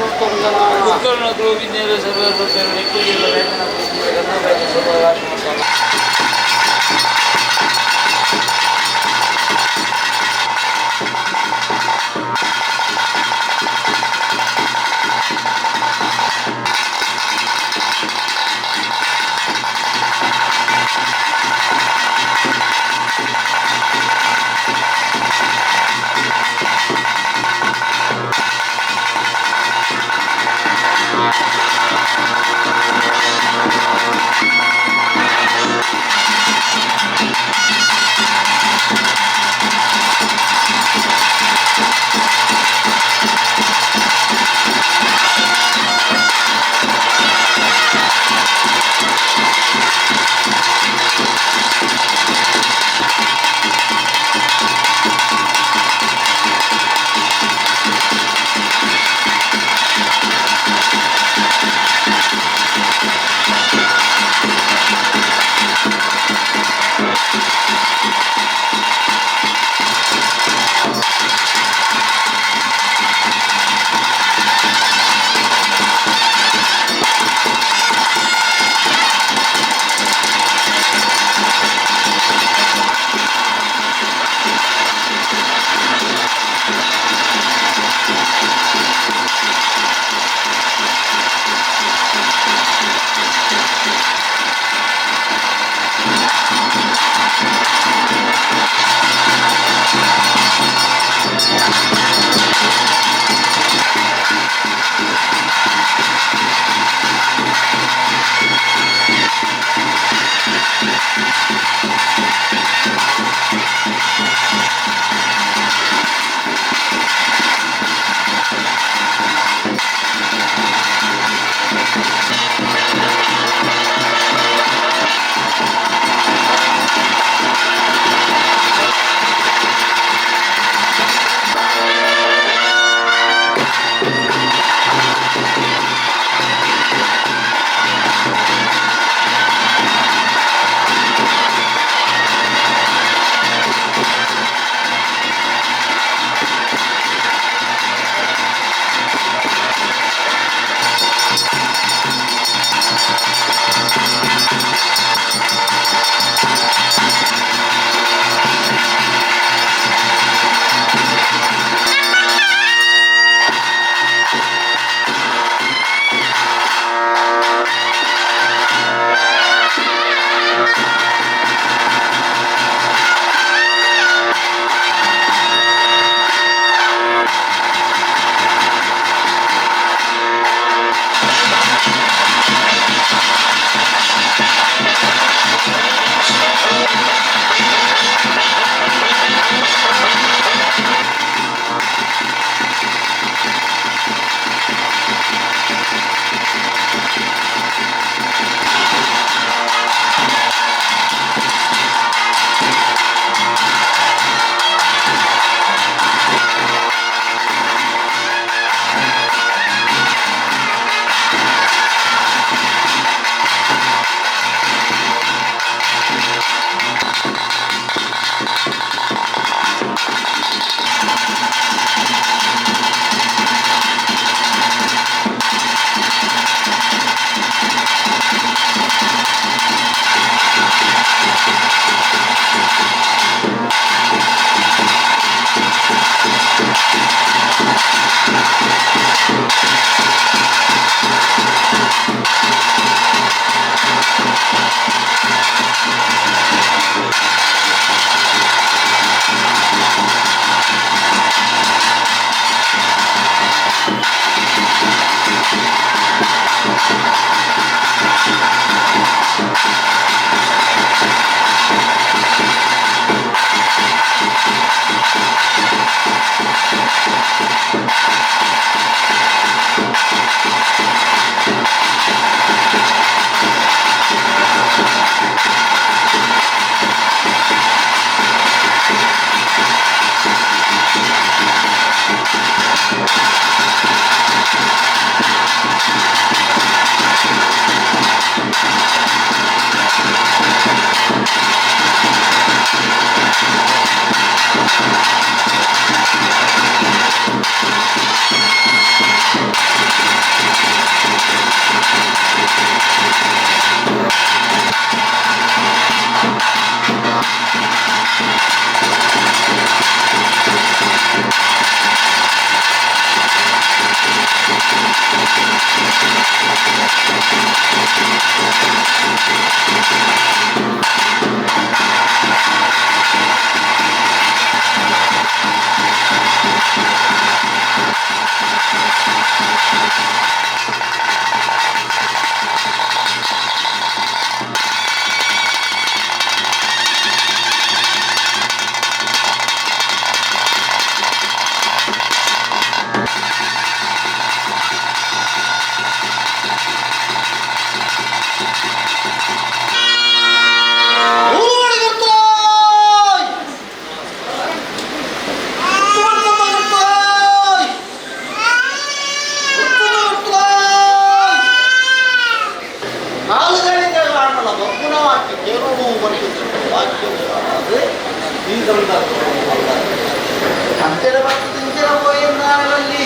ಅಂತೆಲ್ಲ ಬರ್ತದಿಂತೆಲ್ಲ ಹೋಯಿನಲ್ಲಿ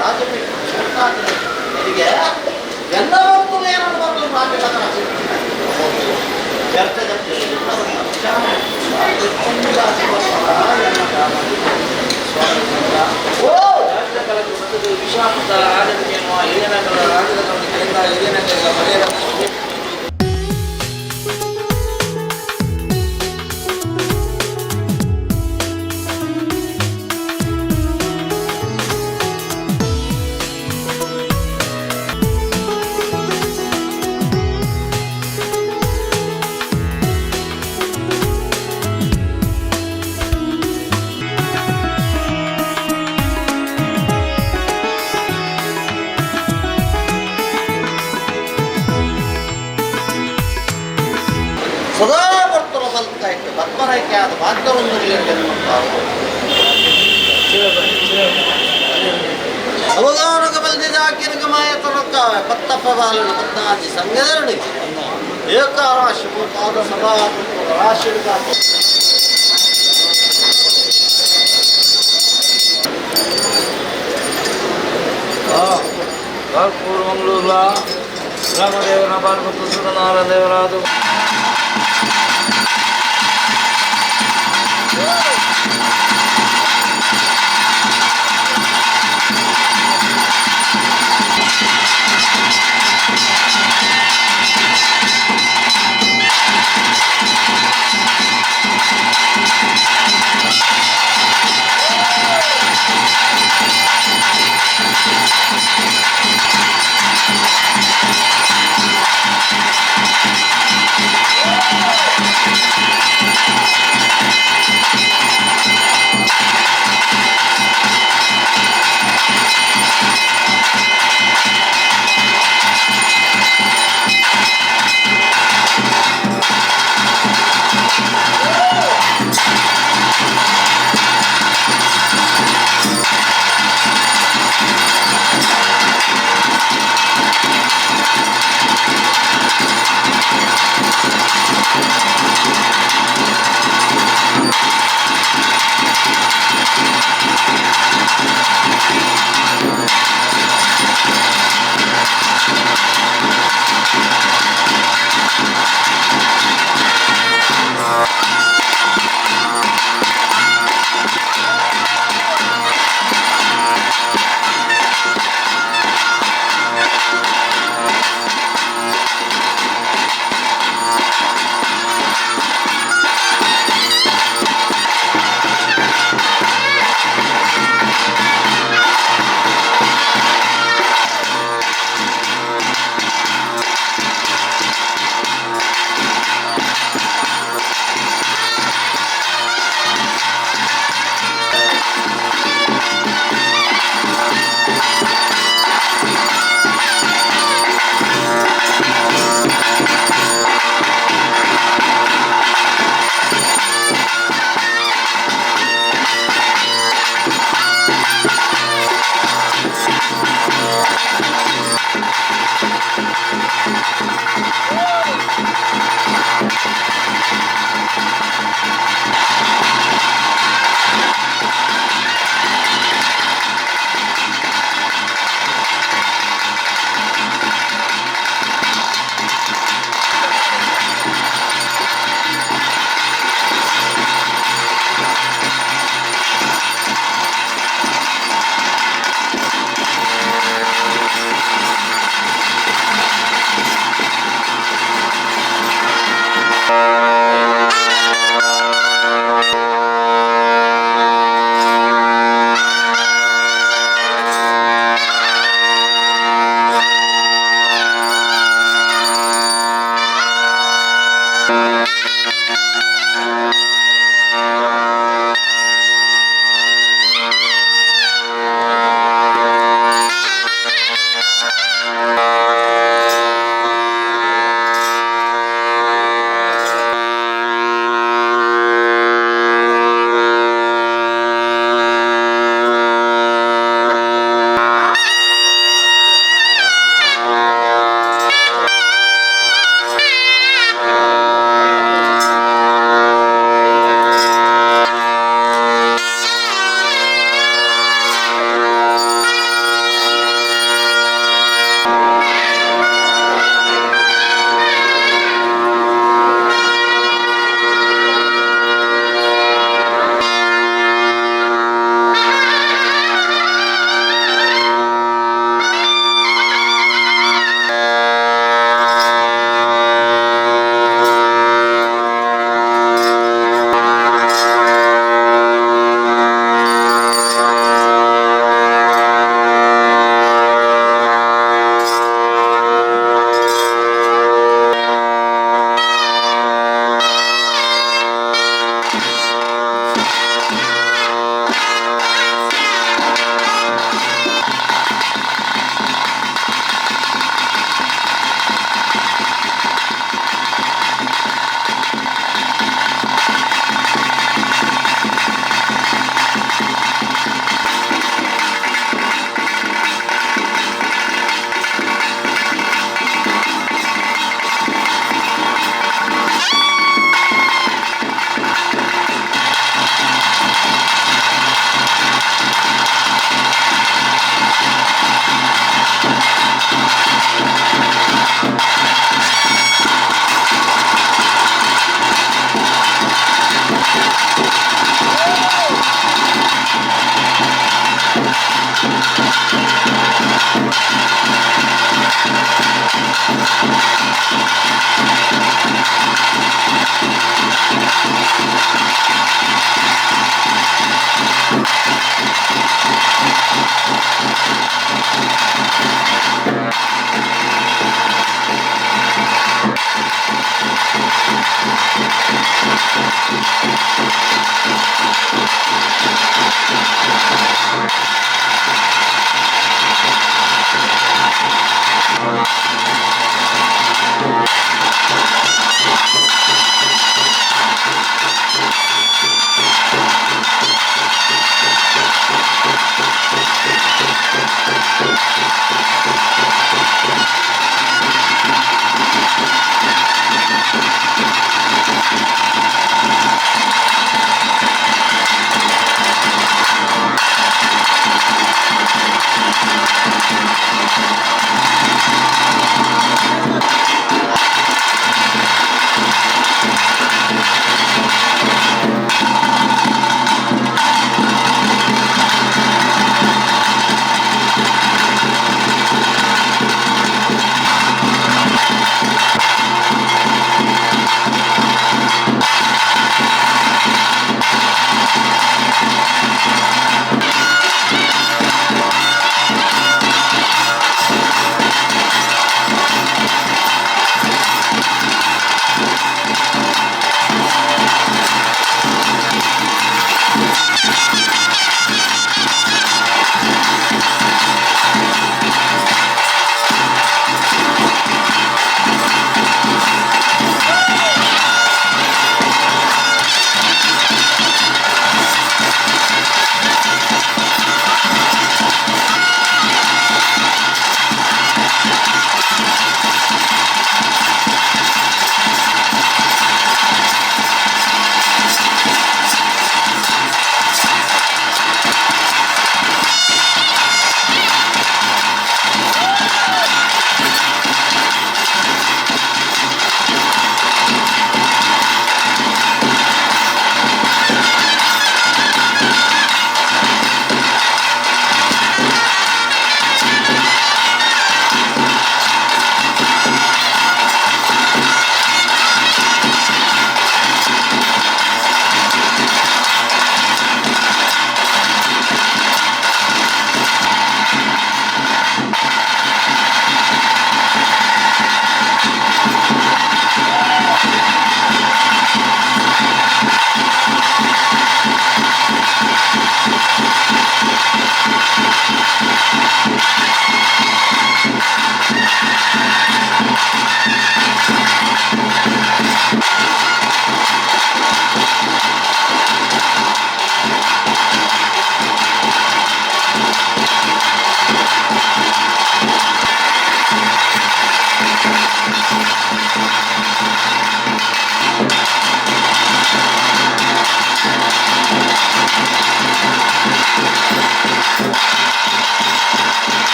ರಾಜಪೀಠರಿಗೆ ಎಲ್ಲ ವರ್ತುಲು ಏನನ್ನು ಬರ್ತದೆ ರಾಜಕಥನ ವಿಶ್ವಾಮಿತ್ರ ರಾಜನಿಗೆ ಹಿರಿಯ ನಗರ ರಾಜದ ಹಿರಿಯ ನಗರ ಮನೆಯ ಸದಾ ಬರ್ತಲ ಬಲ್ತಾ ಇತ್ತು ಪದ್ಮರೈಕ್ಯ ಆದ ಭಾಗ್ಯವೊಂದರಲ್ಲಿ ಅವಗಾನಕ ಬಲ್ದಿದ ಕಿರುಗಮಾಯ ತೊಡಕಾವೆ ಪತ್ತಪ್ಪ ಬಾಲನು ಪದ್ನಾಜಿ ಸಂಘದಲ್ಲಿ ಏಕಾರಾಶಿ ಪಾದ ಸದಾ ರಾಶಿ ಮಂಗಳೂರು ರಾಮದೇವರ ಪಾರ್ವತ ಸುರನಾರಾಯಣ ದೇವರಾದು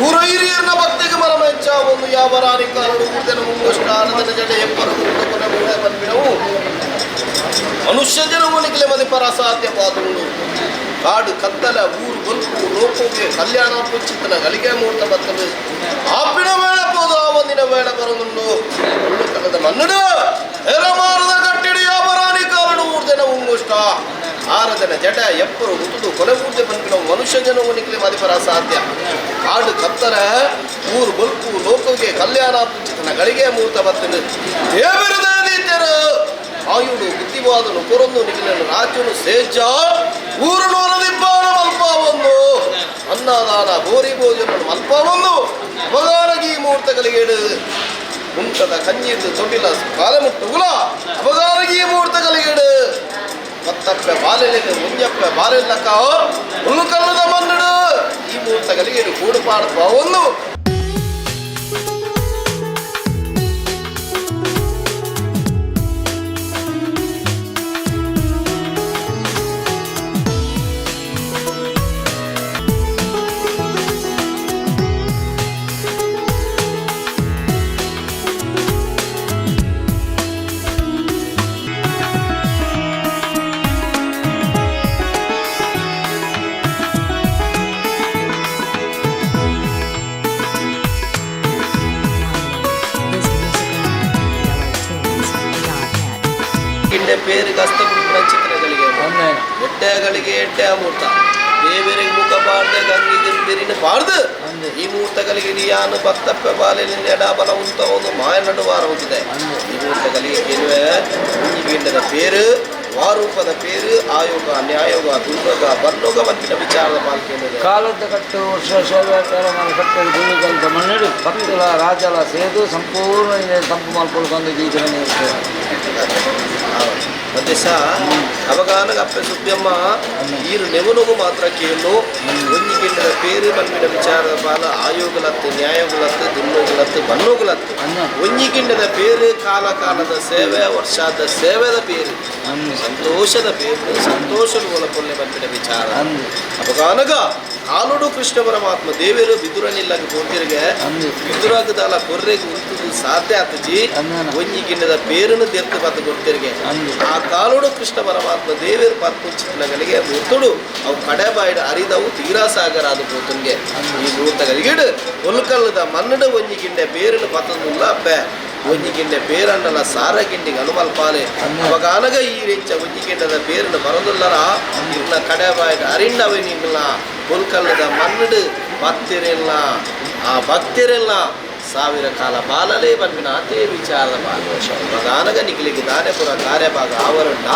ಊರ ಹಿರಿಯರನ್ನ ಭಕ್ತಿಗೆ ಮರಮ ಹೆಚ್ಚಾವೊಂದು ಯಾವ ರಾಣಿ ಕಾರಣ ಊರ್ದೆನ ಮುಂಗೋಷ್ಟು ಆನಂದನ ಜಡೆ ಎಪ್ಪರು ಬಂದ್ಬಿಡವು ಮನುಷ್ಯ ಜನವನಿಗೆ ಮದಿಪರ ಸಾಧ್ಯ ಪಾದುಂಡು ಕಾಡು ಕತ್ತಲ ಊರು ಬಲ್ಪು ಲೋಕೋಗೆ ಕಲ್ಯಾಣ ಚಿತ್ತನ ಗಲಿಗೆ ಮುಹೂರ್ತ ಬರ್ತದೆ ಆಪಿನ ಬೇಡ ಪೋದು ಆ ಒಂದಿನ ಬೇಡ ಬರುವುದುಂಡು ಕಲ್ಲದ ಮನ್ನಡು ಹೆರಮಾರದ ಕಟ್ಟಿಡಿ ಯಾವ ರಾಣಿ ಕಾರಣ ಊರ್ದೆನ ಮುಂಗೋಷ್ಟ ಆರದನ ಜಡ ಎಪ್ಪರು ಹುತ್ತುದು ಕೊನೆ ಪೂಜೆ ಬಂದ್ಬಿಡವು ಮನುಷ್ಯ ಜನವನಿಗೆ ಮದಿಪರ ಸಾಧ್ಯ ಕಾಡು ಕತ್ತಲ ಊರು ಬಲ್ಪು ಲೋಕೋಗೆ ಕಲ್ಯಾಣ ಚಿತ್ತನ ಗಳಿಗೆ ಮುಹೂರ್ತ ಬರ್ತದೆ ದೇವರದೀತರು ಆಯುಡು ಬುದ್ಧಿವಾದನು ಕೊರೊಂದು ನಿಖಿಲನು ರಾಜ್ಯನು ಸೇಜ ಊರನು ಅನದಿಬ್ಬಾನ ಮಲ್ಪ ಒಂದು ಅನ್ನದಾನ ಬೋರಿ ಭೋಜನ ಮಲ್ಪ ಒಂದು ಅಪಗಾರಗಿ ಮುಹೂರ್ತಗಳಿಗೆ ಮುಂಟದ ಕಂಜಿದ್ದು ತೊಟ್ಟಿಲ ಕಾಲಮುಟ್ಟುಗುಲ ಅಪಗಾರಗಿ ಮುಹೂರ್ತಗಳಿಗೆ ಮತ್ತಪ್ಪೆ ಬಾಲೆಲೆಗೆ ಮುಂಜಪ್ಪೆ ಬಾಲೆಲ್ಲಕ್ಕ ಹುಲ್ಲುಕಲ್ಲದ ಮನ್ನಡು ಈ ಮುಹೂರ್ತಗಳಿಗೆ ಕೂಡು ಪಾಡಪ್ಪ ಒಂದು పేరుకి హస్తపుట్టిన చిత్రಗಳಿಗೆ ಎಡ್ಡೆಗಳಿಗೆ ಎಡ್ಡೆ ಮೂರ್ತ ದೇವರಿಗೆ ಮುಖ ಪಾಡ್ದೆ ಗಂಗಿಗೆ ಬೆರಿನ ಪಾಡ್ದು ಈ ಮೂರ್ತಗಳಿಗೆ ಯಾನು ಭಕ್ತಪ್ಪ ಬಾಲಿನ ಎಡಬಲ ಉಂಟ ಒಂದು ಮಾಯ ನಡುವಾರ ಹೋಗಿದೆ ಈ ಮೂರ್ತಗಳಿಗೆ ಕೆಲವೇ ಗಿಂಡದ ಪೇರು ವಾರೂಪದ ಪೇರು ಆಯೋಗ ನ್ಯಾಯೋಗ ದುರ್ಗ ಬರ್ಲೋಗ ಮತ್ತಿನ ವಿಚಾರದ ಪಾಲ್ಕೆ ಕಾಲದ ಕಟ್ಟು ವರ್ಷ ಶೋಭಾಚಾರ ಕಟ್ಟಲು ಗುರುಗಂತ ಮಣ್ಣೆಡು ಭಕ್ತುಲ ರಾಜಲ ಸೇದು ಸಂಪೂರ್ಣ ತಂಪು ಮಾಡ್ಕೊಳ್ಕೊಂಡು ಜೀವನ ಮತ್ತೆ ಸಹ ಅವಗಾನಗ ಅಪ್ಪ ಸುಬ್ಬಮ್ಮ ಈರು ನೆವನುಗು ಮಾತ್ರ ಕೇಳು ಒಂಜಿಗಿಂಡದ ಪೇರು ಬಂದಿನ ವಿಚಾರದ ಪಾಲ ಆಯೋಗಲತ್ತು ನ್ಯಾಯೋಗಲತ್ತು ದುನ್ನೋಗಲತ್ತು ಬನ್ನೋಗಲತ್ತು ಒಂಜಿಗಿಂಡದ ಪೇರು ಕಾಲ ಕಾಲದ ಸೇವೆ ವರ್ಷದ ಸೇವೆದ ಪೇರು ಸಂತೋಷದ ಪೇರು ಸಂತೋಷದ ಒಳಪೊಳ್ಳೆ ಬಂದಿನ ವಿಚಾರ ಅವಗಾನಗ ಕಾಲುಡು ಕೃಷ್ಣ ಪರಮಾತ್ಮ ದೇವರು ಬಿದುರನಿಲ್ಲಾಗ ಕೊಡ್ತಿರ್ಗೆ ಬಿದುರಾಗದಲ್ಲ ಕೊರ್ರೆಗೆ ಉಂಟುದು ಸಾಧ್ಯ ಆತಜಿ ಒಂಜಿಗಿಂಡದ ಪೇರನ್ನು ದೇರ್ತು ಬತ್ತು ಕೊಡ್ತಿರ್ಗೆ ಆ ಕಾಲುಡು ಕೃಷ್ಣ ಪರಮಾತ್ಮ ದೇವರು ಪತ್ತು ಚಿತ್ರಗಳಿಗೆ ಮುತ್ತುಡು ಅವು ಕಡೆ ಬಾಯಿಡ ಅರಿದವು ತೀರಾ ಸಾಗರ ಅದು ಪೋತನ್ಗೆ ಈ ಮೂರ್ತಗಳಿಗೆ ಒಲ್ಕಲ್ಲದ ಮನ್ನಡ ಒಂಜಿಗಿಂಡೆ ಪೇರನ್ನು ಪತ್ತದುಲ್ಲ ಅಪ್ಪೆ ಒಂಜಿಗಿಂಡ ಪೇರನ್ನಲ ಸಾರಗಿಂಡಿಗೆ ಅನುಮಲ್ಪಾಲೆ ಅವಾಗ ಅನಗ ಈ ರೆಂಚ ಒಂಜಿಗಿಂಡದ ಪೇರನ್ನು ಬರೋದಿಲ್ಲರ ಇನ್ನ ಕಡೆ ಬಾಯ್ದು ಅರಿಂಡವೆ ನಿಂಗಲ್ಲ ಬೊಲ್ಕಲ್ಲದ ಮನ್ನಡು ಭಕ್ತಿರೆಲ್ಲ ಆ ಭಕ್ತಿರೆಲ್ಲ ಸಾವಿರ ಕಾಲ ಬಾಲಲೇ ಬಂದಿನ ಅದೇ ವಿಚಾರದ ಭಾಗವಶ ಮಗಾನಗ ನಿಖಿಲಿಗೆ ದಾನೆ ಪುರ ಕಾರ್ಯಭಾಗ ಆವರಣ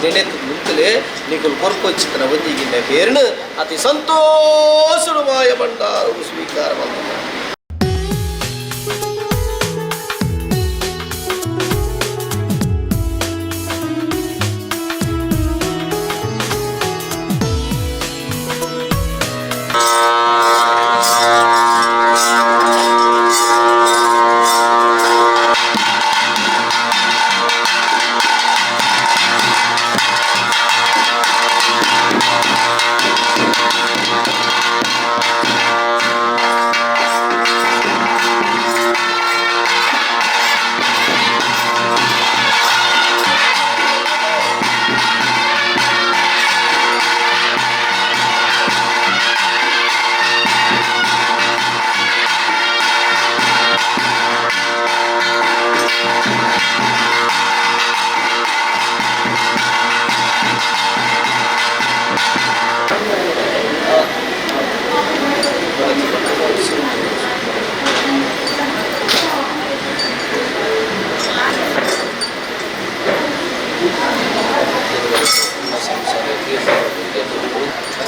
ನೆನೆತು ಮುಂತಲೇ ನಿಖುಲ್ ಕೊರ್ಕೊಚ್ಚಿತನ ಒಂದಿಗಿಂದ ಬೇರ್ನು ಅತಿ ಸಂತೋಷವಾಯ ಭಂಡಾರವು ಸ್ವೀಕಾರ ಬಂದ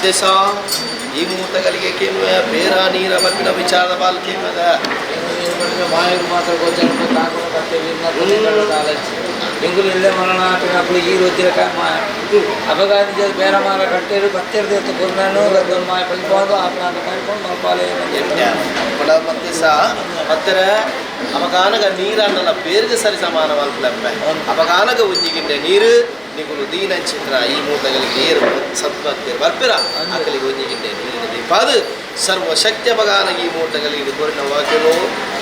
ದೇಶ ಈ ಮುಹೂರ್ತಗಳಿಗೆ ಕೇಳುವ ಬೇರ ನೀರ ಬಗ್ಗಿನ ವಿಚಾರದ ಬಾಲ್ ಕೇಮದ ಮಾಯರು ಮಾತ್ರ ಗೋಚರ ಎಂಗುಲು ಇಲ್ಲೇ ಮರಣ ಅప్పుడు ಈ రోజుల మాయ అపగాది ಬೇರೆ ಮಾರ ಕಟ್ಟೇರು ಬತ್ತಿರ್ದು ಗುರುನನ್ನು ಗದ್ದೊಂದು ಮಾಯ ಪಲ್ಕೊಂಡು ಆಪ್ನಾದ ಕಲ್ಕೊಂಡು ಮಲ್ಪಾಲೆ ಮತ್ತೆ ಸಹ ಹತ್ತಿರ ಅಪಗಾನಗ ನೀರನ್ನಲ್ಲ ಬೇರಿಗೆ ಸರಿ ಸಮಾನವಲ್ಪಲೆಂಬೆ ಅಪಗಾನಗ ಉಜ್ಜಿಗಿಂಡೆ ನೀರು ನಿಗುಲು ದೀನಂಚಿತ್ರ ಈ ಮೂಟಗಳಿಗೆ ನೀರು ಸತ್ವಕ್ಕೆ ಬರ್ಪಿರ ಅಕ್ಕಲಿಗೆ ಉಜ್ಜಿಗಿಂಡೆ ನೀರಿನ ದೀಪಾದು ಸರ್ವಶಕ್ತಿ ಅಪಗಾನ ಈ ಮೂಟಗಳಿಗೆ ಕೊರಿನ ವಾಕ್ಯನು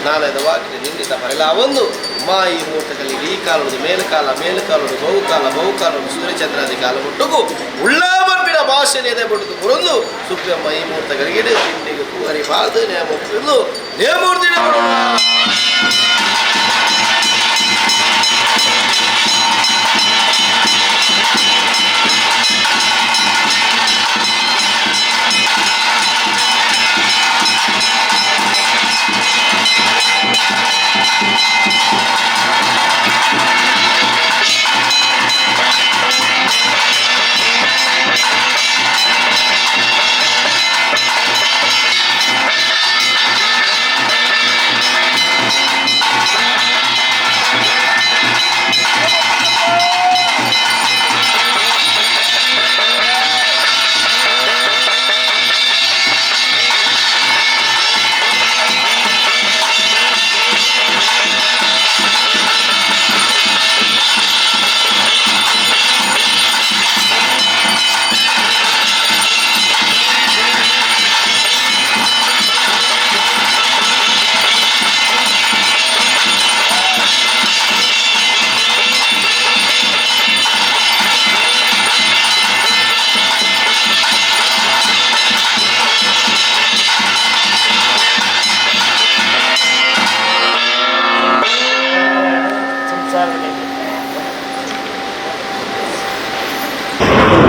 ನಾಳೆದ ವಾಕ್ಯ ನಿಂದಿತ ಬರಲ ಒಂದು ಮಾ ಈ ಮೂಟಗಳಿಗೆ ಈ ಕಾಲದ ಮೇಲುಕಾಲದ ಬಹುಕಾಲದ ಸೂರ್ಯಚಂದ್ರಾದಿ ಕಾಲ ಮುಟ್ಟುಗು ಉಳ್ಳ ಬರ್ಪಿನ ಭಾಷೆ ಎದೆ ಬಿಡುದು ಬರುದು ಸುಪ್ಪಿಯಮ್ಮ ಈ ಮೂಟಗಳಿಗೆ ತಿಂಡಿಗೆ ಹರಿಬಾರ್ದು ನೇಮೂರ್ತಿದ್ದು ನೇಮೂರ್ತಿನ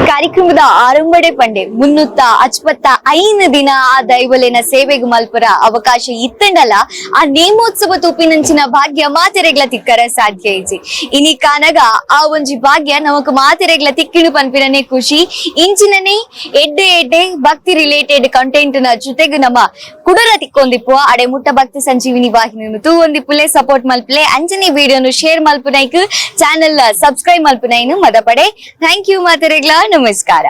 ಕಾರ್ಯಕ್ರಮದ ಆರಂಭಡೆ ಪಂಡೆ 355 ದಿನ ಆ ದೈವಲೆನ ಸೇವೆಗೆ ಮಲ್ಪರ ಅವಕಾಶ ಇತ್ತಂಡಲ್ಲ ಆ ನೇಮೋತ್ಸವ ತೂಪಿನಂಚಿನ ಭಾಗ್ಯ ಮಾತೆರೆಗ್ಲ ತಿಕ್ಕರ ಸಾಧ್ಯ ಐಜಿ ಇನಿ ಕಾನಗ ಆ ಒಂಜಿ ಭಾಗ್ಯ ನಮಕ್ ಮಾತೆರೆಗ್ಲ ತಿಕ್ಕಿಡು ಪನ್ಪಿರನೆ ಖುಷಿ ಇಂಚಿನನೆ ಎಡ್ಡೆ ಭಕ್ತಿ ರಿಲೇಟೆಡ್ ಕಂಟೆಂಟ್ ನ ಜೊತೆಗೆ ನಮ್ಮ ಕುಡರ ತಿಕ್ಕೊಂದಿಪ್ಪು ಅಡೆ ಮುಟ್ಟ ಭಕ್ತಿ ಸಂಜೀವಿನಿ ವಾಹಿನಿ ತೂ ಒಂದಿಪ್ಪುಲೆ ಸಪೋರ್ಟ್ ಮಲ್ಪಲೆ ಅಂಚನೆ ವಿಡಿಯೋನು ಶೇರ್ ಮಲ್ಪನೈಕ್ ಚಾನೆಲ್ ಸಬ್ಸ್ಕ್ರೈಬ್ ಮಲ್ಪನೈನು ಮದ ಪಡೆ ಥ್ಯಾಂಕ್ ಯು ಮಾತೆರೆಗ್ಲ ನಮಸ್ಕಾರ.